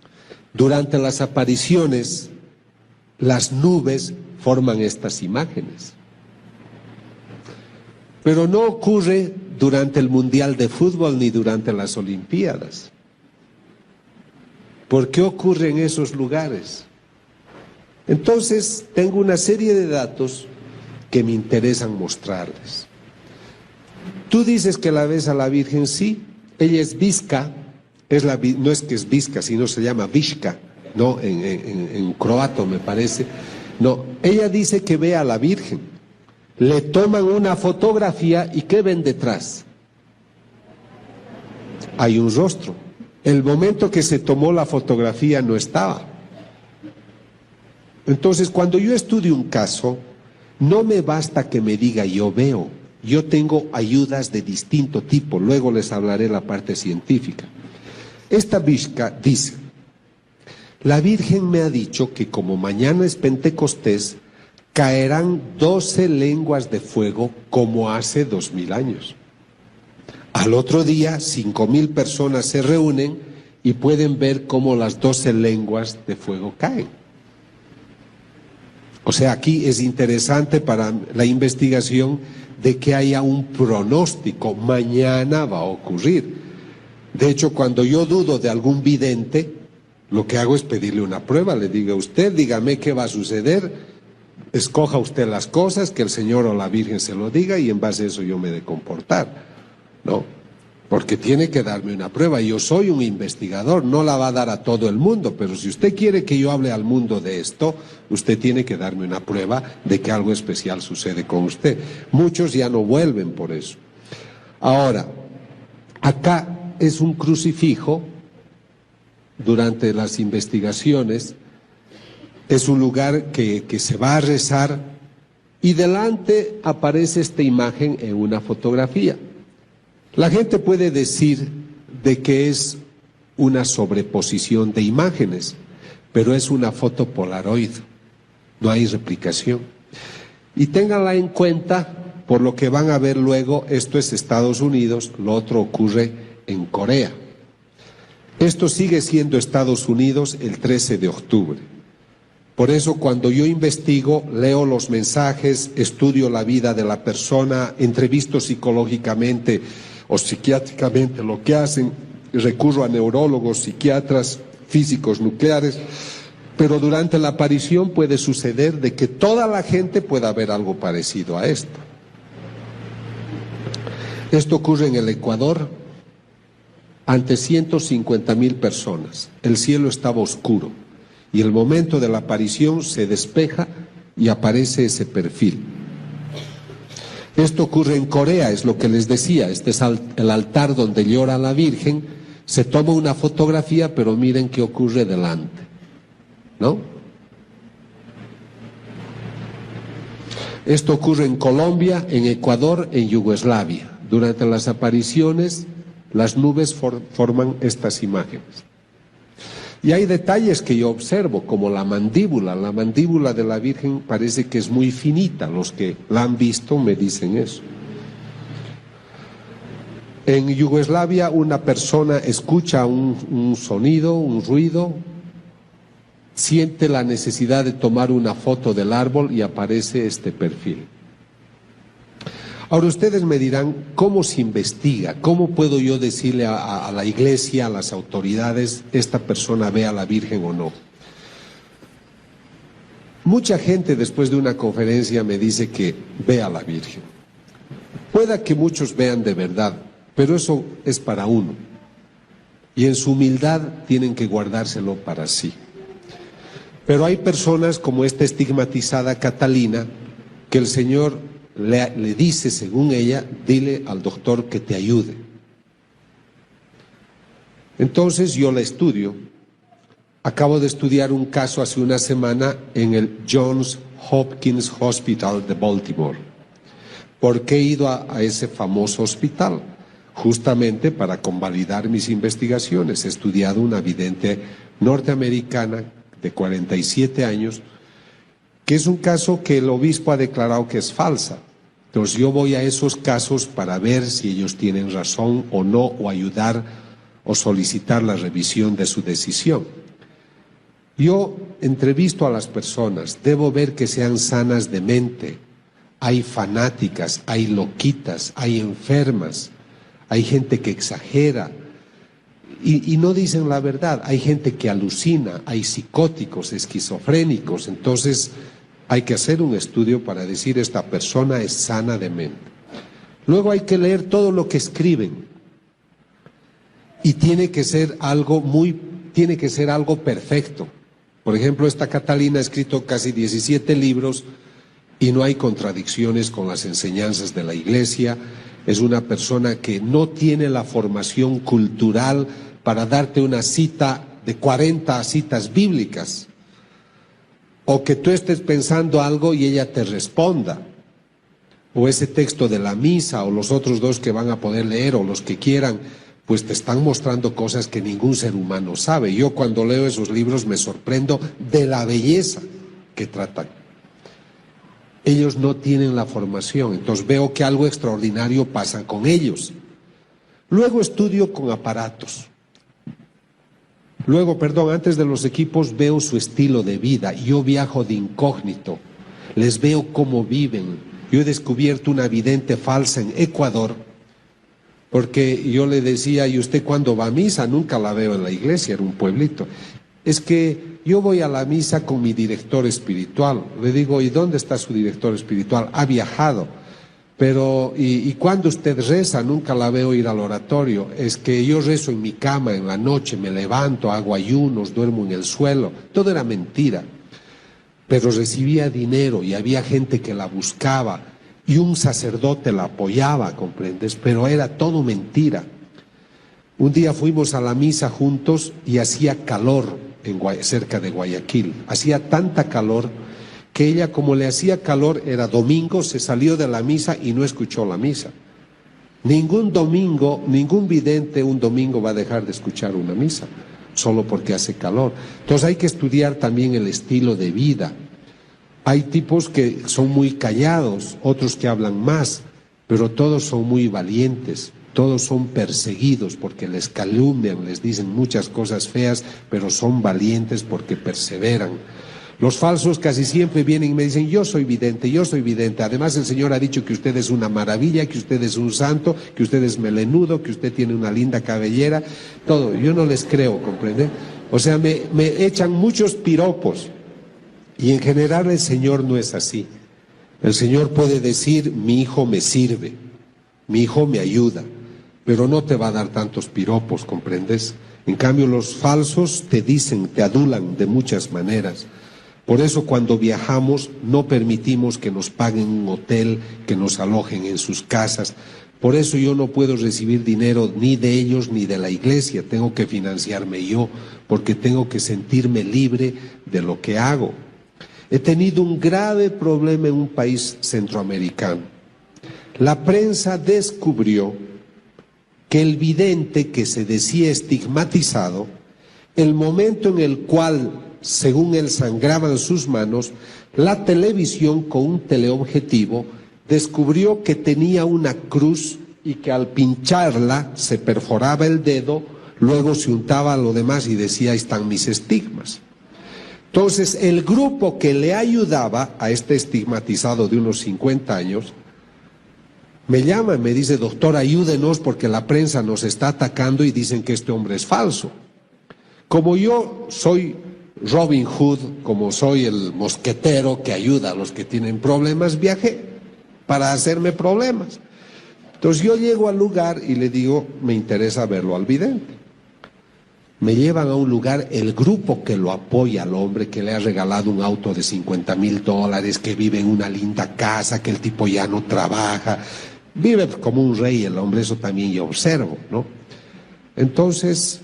Durante las apariciones, las nubes forman estas imágenes. Pero no ocurre durante el Mundial de Fútbol ni durante las Olimpiadas. ¿Por qué ocurre en esos lugares? Entonces, tengo una serie de datos que me interesan mostrarles. Tú dices que la ves a la Virgen, sí. Ella es Visca, no es que es Visca, sino se llama Vishka. No, en croato me parece. No, ella dice que ve a la Virgen. Le toman una fotografía y ¿qué ven detrás? Hay un rostro. El momento que se tomó la fotografía no estaba. Entonces, cuando yo estudio un caso, no me basta que me diga yo veo. Yo tengo ayudas de distinto tipo. Luego les hablaré la parte científica. Esta Vishka dice, la Virgen me ha dicho que como mañana es Pentecostés, caerán 12 lenguas de fuego como hace 2000 años. Al otro día, 5000 personas se reúnen y pueden ver cómo las 12 lenguas de fuego caen. O sea, aquí es interesante para la investigación de que haya un pronóstico. Mañana va a ocurrir. De hecho, cuando yo dudo de algún vidente, lo que hago es pedirle una prueba. Le digo a usted, dígame qué va a suceder, escoja usted las cosas, que el Señor o la Virgen se lo diga y en base a eso yo me he de comportar, ¿no? Porque tiene que darme una prueba. Yo soy un investigador, no la va a dar a todo el mundo, pero si usted quiere que yo hable al mundo de esto, usted tiene que darme una prueba de que algo especial sucede con usted. Muchos ya no vuelven por eso. Ahora, acá es un crucifijo. Durante las investigaciones es un lugar que se va a rezar y delante aparece esta imagen en una fotografía. La gente puede decir de que es una sobreposición de imágenes, pero es una foto Polaroid, no hay replicación. Y ténganla en cuenta, por lo que van a ver luego, esto es Estados Unidos, lo otro ocurre en Corea. Esto sigue siendo Estados Unidos el 13 de octubre. Por eso cuando yo investigo, leo los mensajes, estudio la vida de la persona, entrevisto psicológicamente o psiquiátricamente lo que hacen, recurro a neurólogos, psiquiatras, físicos nucleares, pero durante la aparición puede suceder de que toda la gente pueda ver algo parecido a esto. Esto ocurre en el Ecuador ante 150.000 personas. El cielo estaba oscuro y el momento de la aparición se despeja y aparece ese perfil. Esto ocurre en Corea, es lo que les decía. Este es el altar donde llora la Virgen. Se toma una fotografía, pero miren qué ocurre delante, ¿no? Esto ocurre en Colombia, en Ecuador, en Yugoslavia. Durante las apariciones, las nubes forman estas imágenes. Y hay detalles que yo observo, como la mandíbula. La mandíbula de la Virgen parece que es muy finita. Los que la han visto me dicen eso. En Yugoslavia, una persona escucha un sonido, un ruido, siente la necesidad de tomar una foto del árbol y aparece este perfil. Ahora ustedes me dirán, ¿cómo se investiga? ¿Cómo puedo yo decirle a la iglesia, a las autoridades, esta persona ve a la Virgen o no? Mucha gente después de una conferencia me dice que ve a la Virgen. Pueda que muchos vean de verdad, pero eso es para uno. Y en su humildad tienen que guardárselo para sí. Pero hay personas como esta estigmatizada Catalina, que el Señor le dice, según ella, dile al doctor que te ayude. Entonces yo la estudio. Acabo de estudiar un caso hace una semana en el Johns Hopkins Hospital de Baltimore. ¿Por qué he ido a ese famoso hospital? Justamente para convalidar mis investigaciones. He estudiado una vidente norteamericana de 47 años, que es un caso que el obispo ha declarado que es falsa. Entonces yo voy a esos casos para ver si ellos tienen razón o no, o ayudar o solicitar la revisión de su decisión. Yo entrevisto a las personas, debo ver que sean sanas de mente. Hay fanáticas, hay loquitas, hay enfermas, hay gente que exagera y no dicen la verdad. Hay gente que alucina, hay psicóticos, esquizofrénicos. Entonces hay que hacer un estudio para decir esta persona es sana de mente. Luego hay que leer todo lo que escriben y tiene que ser algo perfecto. Por ejemplo, esta Catalina ha escrito casi 17 libros y no hay contradicciones con las enseñanzas de la Iglesia. Es una persona que no tiene la formación cultural para darte una cita de 40 citas bíblicas, o que tú estés pensando algo y ella te responda, o ese texto de la misa, o los otros dos que van a poder leer, o los que quieran, pues te están mostrando cosas que ningún ser humano sabe. Yo cuando leo esos libros me sorprendo de la belleza que tratan. Ellos no tienen la formación, entonces veo que algo extraordinario pasa con ellos. Luego estudio con aparatos. Antes de los equipos veo su estilo de vida. Yo viajo de incógnito, les veo cómo viven. Yo he descubierto una vidente falsa en Ecuador, porque yo le decía, ¿y usted cuándo va a misa? Nunca la veo en la iglesia, era un pueblito. Es que yo voy a la misa con mi director espiritual. Le digo, ¿y dónde está su director espiritual? Ha viajado. Pero, ¿y cuándo usted reza? Nunca la veo ir al oratorio. Es que yo rezo en mi cama en la noche, me levanto, hago ayunos, duermo en el suelo. Todo era mentira. Pero recibía dinero y había gente que la buscaba y un sacerdote la apoyaba, ¿comprendes? Pero era todo mentira. Un día fuimos a la misa juntos y hacía calor cerca de Guayaquil. Hacía tanta calor que ella, como le hacía calor, era domingo, se salió de la misa y no escuchó la misa. Ningún domingo, ningún vidente un domingo va a dejar de escuchar una misa, solo porque hace calor. Entonces hay que estudiar también el estilo de vida. Hay tipos que son muy callados, otros que hablan más, pero todos son muy valientes, todos son perseguidos porque les calumnian, les dicen muchas cosas feas, pero son valientes porque perseveran. Los falsos casi siempre vienen y me dicen, yo soy vidente, además el Señor ha dicho que usted es una maravilla, que usted es un santo, que usted es melenudo, que usted tiene una linda cabellera, todo. Yo no les creo, ¿comprende? O sea, me echan muchos piropos. Y en general el Señor no es así. El Señor puede decir, mi hijo me sirve, mi hijo me ayuda, pero no te va a dar tantos piropos, ¿comprendes? En cambio los falsos te dicen, te adulan de muchas maneras. Por eso cuando viajamos no permitimos que nos paguen un hotel, que nos alojen en sus casas. Por eso yo no puedo recibir dinero ni de ellos ni de la iglesia, tengo que financiarme yo, porque tengo que sentirme libre de lo que hago. He tenido un grave problema en un país centroamericano. La prensa descubrió que el vidente que se decía estigmatizado, el momento en el cual, según él, sangraban sus manos, la televisión con un teleobjetivo descubrió que tenía una cruz y que al pincharla se perforaba el dedo, luego se untaba lo demás y decía, ahí están mis estigmas. Entonces, el grupo que le ayudaba a este estigmatizado de unos 50 años, me llama y me dice, doctor, ayúdenos porque la prensa nos está atacando y dicen que este hombre es falso. Como yo soy Robin Hood, como soy el mosquetero que ayuda a los que tienen problemas, viajé para hacerme problemas. Entonces yo llego al lugar y le digo, me interesa verlo al vidente. Me llevan a un lugar, el grupo que lo apoya al hombre, que le ha regalado un auto de $50,000, que vive en una linda casa, que el tipo ya no trabaja, vive como un rey el hombre, eso también yo observo, ¿no? Entonces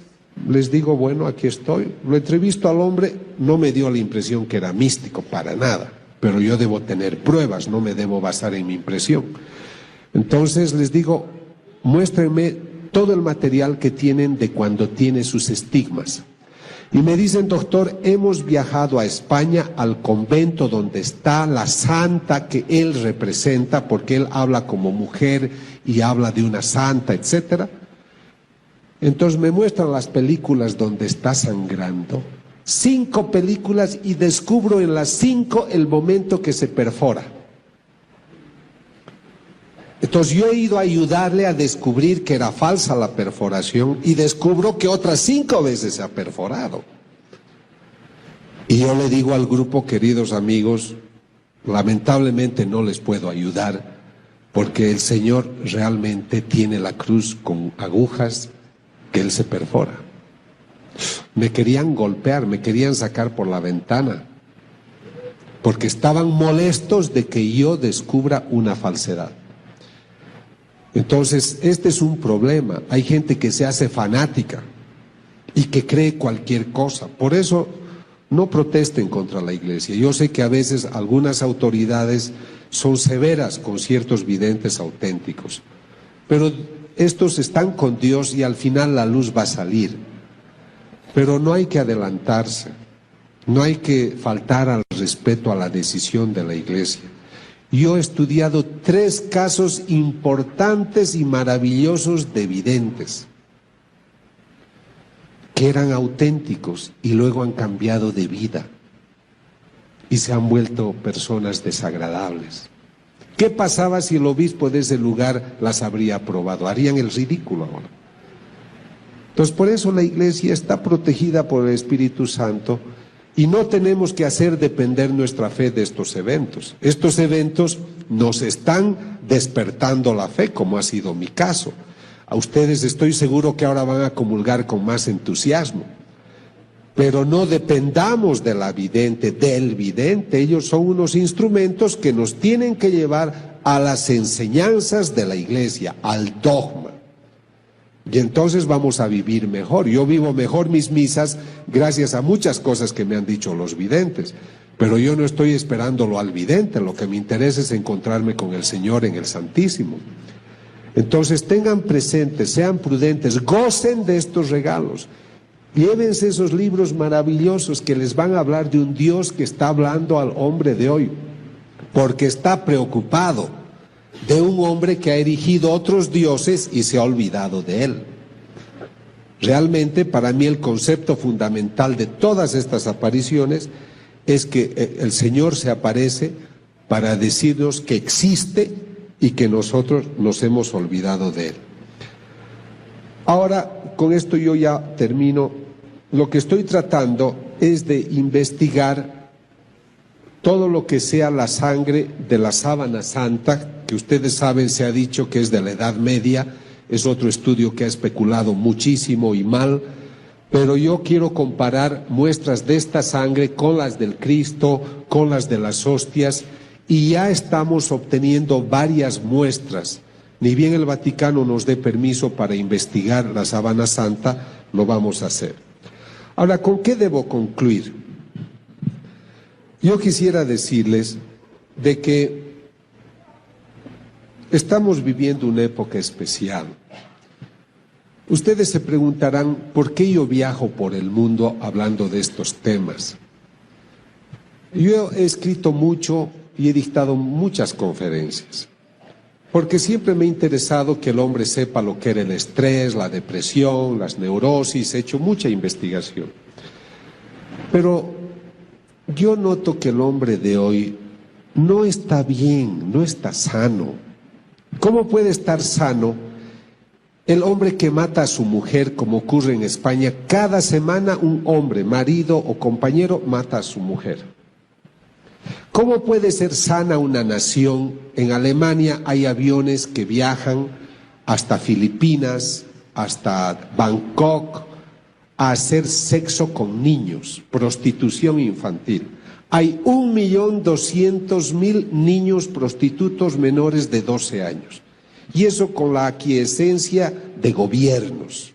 les digo, bueno, aquí estoy, lo entrevisto al hombre, no me dio la impresión que era místico, para nada, pero yo debo tener pruebas, no me debo basar en mi impresión. Entonces les digo, muéstrenme todo el material que tienen de cuando tiene sus estigmas. Y me dicen, doctor, hemos viajado a España, al convento donde está la santa que él representa, porque él habla como mujer y habla de una santa, etcétera. Entonces me muestran las películas donde está sangrando, 5 películas, y descubro en las 5 el momento que se perfora. Entonces yo he ido a ayudarle a descubrir que era falsa la perforación y descubro que otras 5 veces se ha perforado. Y yo le digo al grupo, queridos amigos, lamentablemente no les puedo ayudar porque el Señor realmente tiene la cruz con agujas que Él se perfora. Me querían golpear, me querían sacar por la ventana porque estaban molestos de que yo descubra una falsedad. Entonces, este es un problema. Hay gente que se hace fanática y que cree cualquier cosa. Por eso, no protesten contra la iglesia. Yo sé que a veces algunas autoridades son severas con ciertos videntes auténticos, pero estos están con Dios y al final la luz va a salir. Pero no hay que adelantarse, no hay que faltar al respeto a la decisión de la iglesia. Yo he estudiado 3 casos importantes y maravillosos de videntes que eran auténticos y luego han cambiado de vida y se han vuelto personas desagradables. ¿Qué pasaba si el obispo de ese lugar las habría aprobado? Harían el ridículo ahora. Entonces, por eso la iglesia está protegida por el Espíritu Santo. Y no tenemos que hacer depender nuestra fe de estos eventos. Estos eventos nos están despertando la fe, como ha sido mi caso. A ustedes estoy seguro que ahora van a comulgar con más entusiasmo. Pero no dependamos de la vidente, del vidente. Ellos son unos instrumentos que nos tienen que llevar a las enseñanzas de la iglesia, al dogma. Y entonces vamos a vivir mejor. Yo vivo mejor mis misas gracias a muchas cosas que me han dicho los videntes. Pero yo no estoy esperándolo al vidente, lo que me interesa es encontrarme con el Señor en el Santísimo. Entonces tengan presentes, sean prudentes, gocen de estos regalos. Llévense esos libros maravillosos que les van a hablar de un Dios que está hablando al hombre de hoy, porque está preocupado de un hombre que ha erigido otros dioses y se ha olvidado de él. Realmente, para mí, el concepto fundamental de todas estas apariciones es que el Señor se aparece para decirnos que existe y que nosotros nos hemos olvidado de él. Ahora, con esto yo ya termino. Lo que estoy tratando es de investigar todo lo que sea la sangre de la sábana santa, que ustedes saben, se ha dicho que es de la Edad Media. Es otro estudio que ha especulado muchísimo y mal, pero yo quiero comparar muestras de esta sangre con las del Cristo, con las de las hostias, y ya estamos obteniendo varias muestras. Ni bien el Vaticano nos dé permiso para investigar la sábana santa, lo vamos a hacer. Ahora, ¿con qué debo concluir? Yo quisiera decirles de que estamos viviendo una época especial. Ustedes se preguntarán, ¿por qué yo viajo por el mundo hablando de estos temas? Yo he escrito mucho y he dictado muchas conferencias, porque siempre me ha interesado que el hombre sepa lo que era el estrés, la depresión, las neurosis. He hecho mucha investigación. Pero yo noto que el hombre de hoy no está bien, no está sano. ¿Cómo puede estar sano el hombre que mata a su mujer, como ocurre en España? Cada semana un hombre, marido o compañero, mata a su mujer. ¿Cómo puede ser sana una nación? En Alemania hay aviones que viajan hasta Filipinas, hasta Bangkok, a hacer sexo con niños, prostitución infantil. Hay 1.200.000 niños prostitutos menores de 12 años. Y eso con la aquiescencia de gobiernos.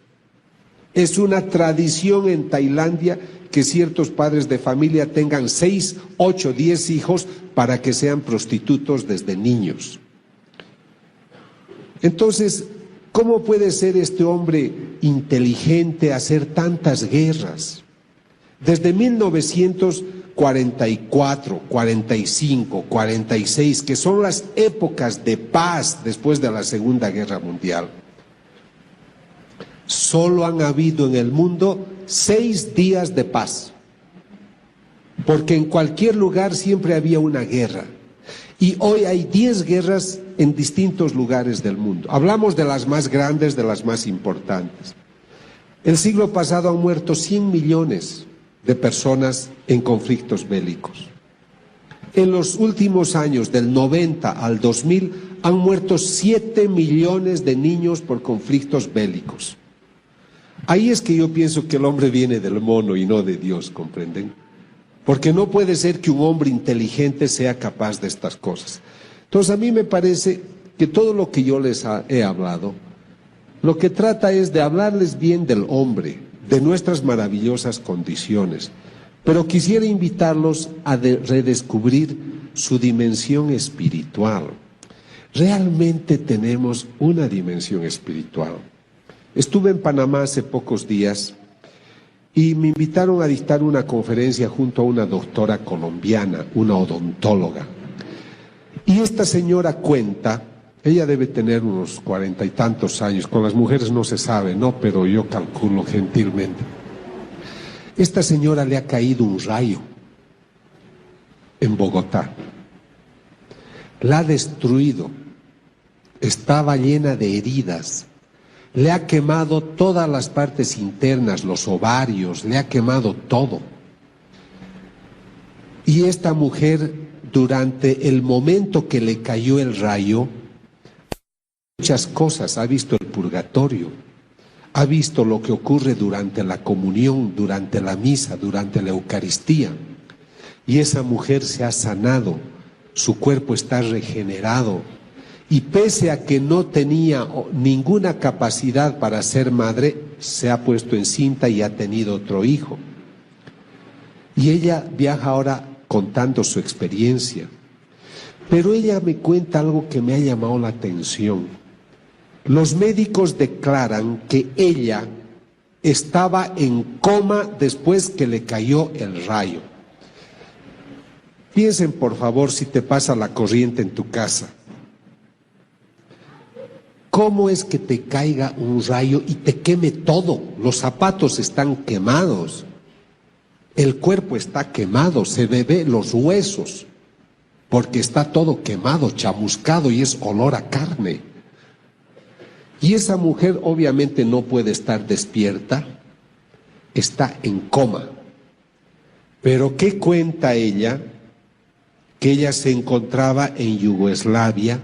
Es una tradición en Tailandia que ciertos padres de familia tengan 6, 8, 10 hijos para que sean prostitutos desde niños. Entonces, ¿cómo puede ser este hombre inteligente hacer tantas guerras? Desde 1944, 45, 46, que son las épocas de paz después de la Segunda Guerra Mundial, solo han habido en el mundo 6 días de paz, porque en cualquier lugar siempre había una guerra, y hoy hay 10 guerras en distintos lugares del mundo. Hablamos de las más grandes, de las más importantes. El siglo pasado han muerto 100 millones de personas en conflictos bélicos. En los últimos años, del 90 al 2000, han muerto 7 millones de niños por conflictos bélicos. Ahí es que yo pienso que el hombre viene del mono y no de Dios, ¿comprenden? Porque no puede ser que un hombre inteligente sea capaz de estas cosas. Entonces a mí me parece que todo lo que yo les he hablado, lo que trata es de hablarles bien del hombre, de nuestras maravillosas condiciones, pero quisiera invitarlos a redescubrir su dimensión espiritual. Realmente tenemos una dimensión espiritual. Estuve en Panamá hace pocos días y me invitaron a dictar una conferencia junto a una doctora colombiana, una odontóloga. Y esta señora cuenta, ella debe tener unos 40 y tantos años, con las mujeres no se sabe, ¿no? Pero yo calculo gentilmente. Esta señora le ha caído un rayo en Bogotá. La ha destruido, estaba llena de heridas. Le ha quemado todas las partes internas, los ovarios, le ha quemado todo. Y esta mujer, durante el momento que le cayó el rayo, muchas cosas, ha visto el purgatorio, ha visto lo que ocurre durante la comunión, durante la misa, durante la Eucaristía. Y esa mujer se ha sanado, su cuerpo está regenerado. Y pese a que no tenía ninguna capacidad para ser madre, se ha puesto encinta y ha tenido otro hijo. Y ella viaja ahora contando su experiencia. Pero ella me cuenta algo que me ha llamado la atención. Los médicos declaran que ella estaba en coma después que le cayó el rayo. Piensen, por favor, si te pasa la corriente en tu casa. ¿Cómo es que te caiga un rayo y te queme todo? Los zapatos están quemados, el cuerpo está quemado, se ve los huesos, porque está todo quemado, chamuscado y es olor a carne. Y esa mujer obviamente no puede estar despierta, está en coma. Pero ¿qué cuenta ella? Que ella se encontraba en Yugoslavia,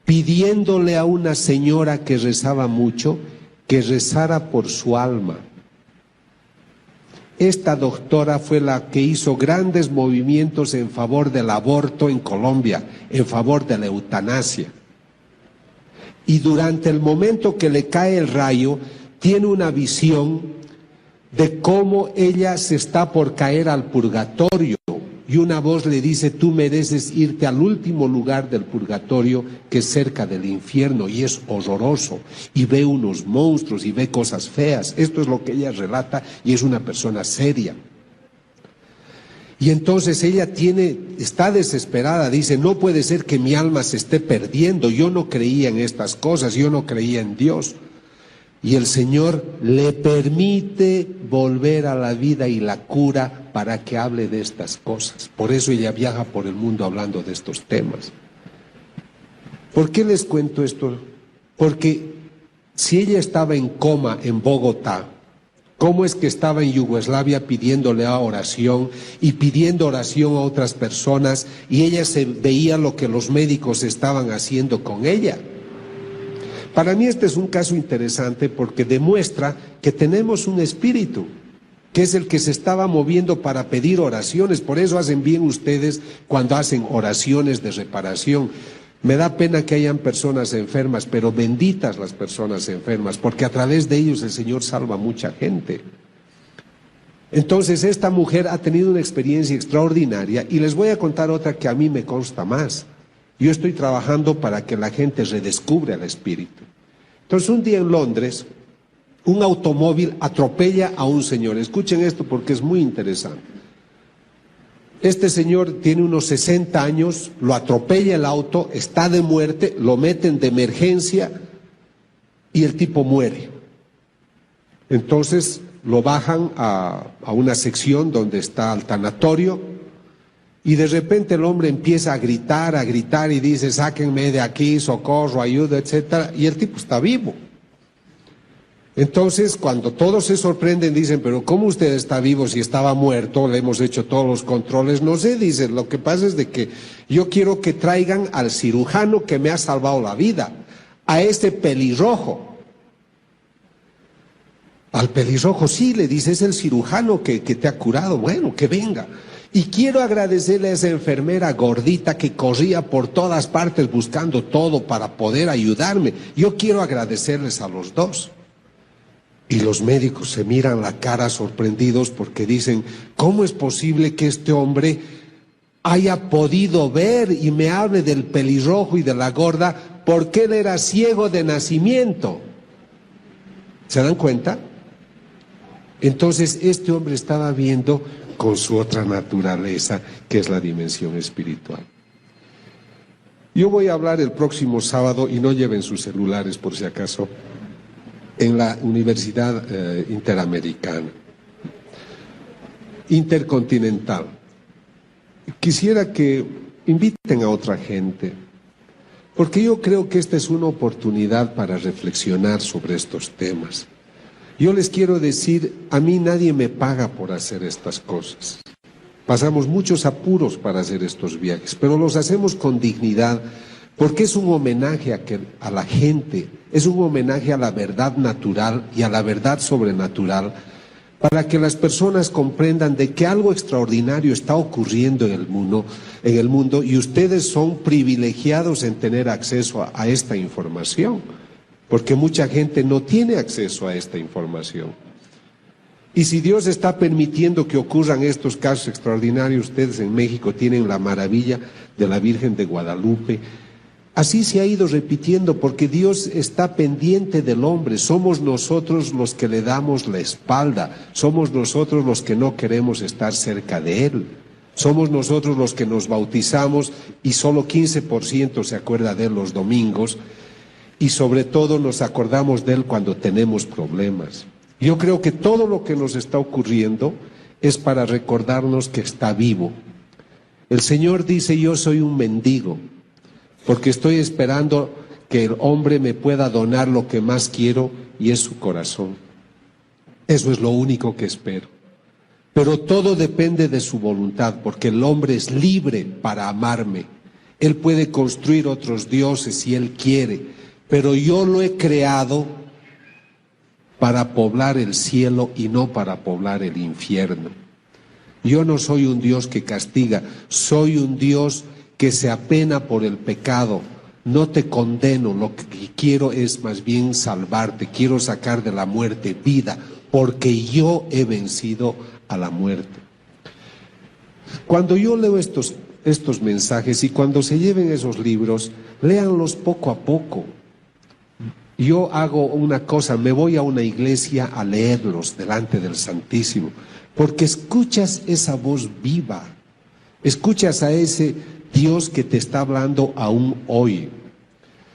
pidiéndole a una señora que rezaba mucho, que rezara por su alma. Esta doctora fue la que hizo grandes movimientos en favor del aborto en Colombia, en favor de la eutanasia. Y durante el momento que le cae el rayo, tiene una visión de cómo ella se está por caer al purgatorio. Y una voz le dice, tú mereces irte al último lugar del purgatorio, que es cerca del infierno, y es horroroso. Y ve unos monstruos y ve cosas feas. Esto es lo que ella relata y es una persona seria. Y entonces ella está desesperada, dice, no puede ser que mi alma se esté perdiendo. Yo no creía en estas cosas, yo no creía en Dios. Y el Señor le permite volver a la vida y la cura para que hable de estas cosas. Por eso ella viaja por el mundo hablando de estos temas. ¿Por qué les cuento esto? Porque si ella estaba en coma en Bogotá, ¿cómo es que estaba en Yugoslavia pidiéndole oración y pidiendo oración a otras personas y ella se veía lo que los médicos estaban haciendo con ella? Para mí este es un caso interesante porque demuestra que tenemos un espíritu, que es el que se estaba moviendo para pedir oraciones. Por eso hacen bien ustedes cuando hacen oraciones de reparación. Me da pena que hayan personas enfermas, pero benditas las personas enfermas, porque a través de ellos el Señor salva a mucha gente. Entonces esta mujer ha tenido una experiencia extraordinaria y les voy a contar otra que a mí me consta más. Yo estoy trabajando para que la gente redescubra el espíritu. Entonces un día en Londres, un automóvil atropella a un señor. Escuchen esto porque es muy interesante. Este señor tiene unos 60 años, lo atropella el auto, está de muerte, lo meten de emergencia y el tipo muere. Entonces lo bajan a una sección donde está el tanatorio. Y de repente el hombre empieza a gritar y dice, sáquenme de aquí, socorro, ayuda, etcétera, y el tipo está vivo. Entonces, cuando todos se sorprenden, dicen, pero ¿cómo usted está vivo si estaba muerto? Le hemos hecho todos los controles. No sé, dicen, lo que pasa es de que yo quiero que traigan al cirujano que me ha salvado la vida, a ese pelirrojo. Al pelirrojo, sí, le dice, es el cirujano que te ha curado. Bueno, que venga. Y quiero agradecerle a esa enfermera gordita que corría por todas partes buscando todo para poder ayudarme. Yo quiero agradecerles a los dos. Y los médicos se miran la cara sorprendidos porque dicen, ¿cómo es posible que este hombre haya podido ver y me hable del pelirrojo y de la gorda porque él era ciego de nacimiento? ¿Se dan cuenta? Entonces este hombre estaba viendo con su otra naturaleza, que es la dimensión espiritual. Yo voy a hablar el próximo sábado, y no lleven sus celulares por si acaso, en la Universidad Interamericana, Intercontinental. Quisiera que inviten a otra gente, porque yo creo que esta es una oportunidad para reflexionar sobre estos temas. Yo les quiero decir, a mí nadie me paga por hacer estas cosas. Pasamos muchos apuros para hacer estos viajes, pero los hacemos con dignidad, porque es un homenaje a la gente, es un homenaje a la verdad natural y a la verdad sobrenatural, para que las personas comprendan de que algo extraordinario está ocurriendo en el mundo y ustedes son privilegiados en tener acceso a esta información. Porque mucha gente no tiene acceso a esta información. Y si Dios está permitiendo que ocurran estos casos extraordinarios, ustedes en México tienen la maravilla de la Virgen de Guadalupe, Así se ha ido repitiendo porque Dios está pendiente del hombre. Somos nosotros los que le damos la espalda. Somos nosotros los que no queremos estar cerca de Él. Somos nosotros los que nos bautizamos y solo 15% se acuerda de Él los domingos. Y sobre todo nos acordamos de Él cuando tenemos problemas. Yo creo que todo lo que nos está ocurriendo es para recordarnos que está vivo. El Señor dice: yo soy un mendigo, porque estoy esperando que el hombre me pueda donar lo que más quiero, y es su corazón. Eso es lo único que espero. Pero todo depende de su voluntad, porque el hombre es libre para amarme. Él puede construir otros dioses si él quiere, pero yo lo he creado para poblar el cielo y no para poblar el infierno. Yo no soy un Dios que castiga, soy un Dios que se apena por el pecado. No te condeno, lo que quiero es más bien salvarte, quiero sacar de la muerte vida, porque yo he vencido a la muerte. Cuando yo leo estos mensajes y cuando se lleven esos libros, léanlos poco a poco. Yo hago una cosa, me voy a una iglesia a leerlos delante del Santísimo, porque escuchas esa voz viva, escuchas a ese Dios que te está hablando aún hoy.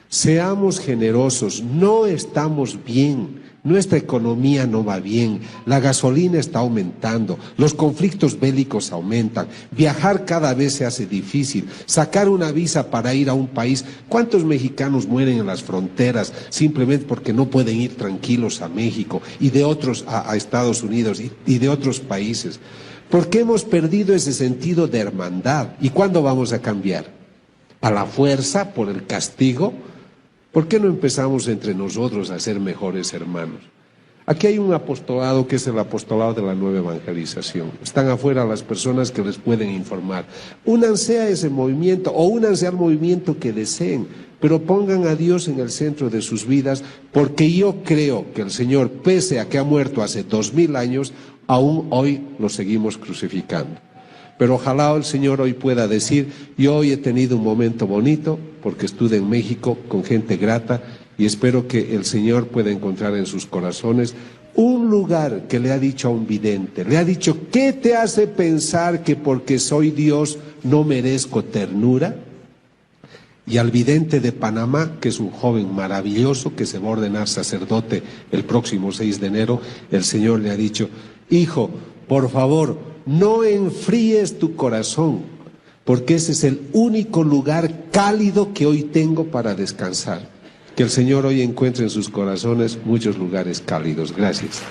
Seamos generosos, no estamos bien, nuestra economía no va bien, la gasolina está aumentando, los conflictos bélicos aumentan, viajar cada vez se hace difícil, sacar una visa para ir a un país. ¿Cuántos mexicanos mueren en las fronteras simplemente porque no pueden ir tranquilos a México y de otros a Estados Unidos y de otros países? Porque hemos perdido ese sentido de hermandad. ¿Y cuándo vamos a cambiar? ¿A la fuerza, por el castigo? ¿Por qué no empezamos entre nosotros a ser mejores hermanos? Aquí hay un apostolado que es el apostolado de la nueva evangelización. Están afuera las personas que les pueden informar. Únanse a ese movimiento o únanse al movimiento que deseen, pero pongan a Dios en el centro de sus vidas, porque yo creo que el Señor, pese a que ha muerto hace 2000 años, aún hoy lo seguimos crucificando. Pero ojalá el Señor hoy pueda decir: yo hoy he tenido un momento bonito porque estuve en México con gente grata, y espero que el Señor pueda encontrar en sus corazones un lugar que le ha dicho a un vidente, le ha dicho: ¿qué te hace pensar que porque soy Dios no merezco ternura? Y al vidente de Panamá, que es un joven maravilloso que se va a ordenar sacerdote el próximo 6 de enero, el Señor le ha dicho: hijo, por favor, no enfríes tu corazón, porque ese es el único lugar cálido que hoy tengo para descansar. Que el Señor hoy encuentre en sus corazones muchos lugares cálidos. Gracias.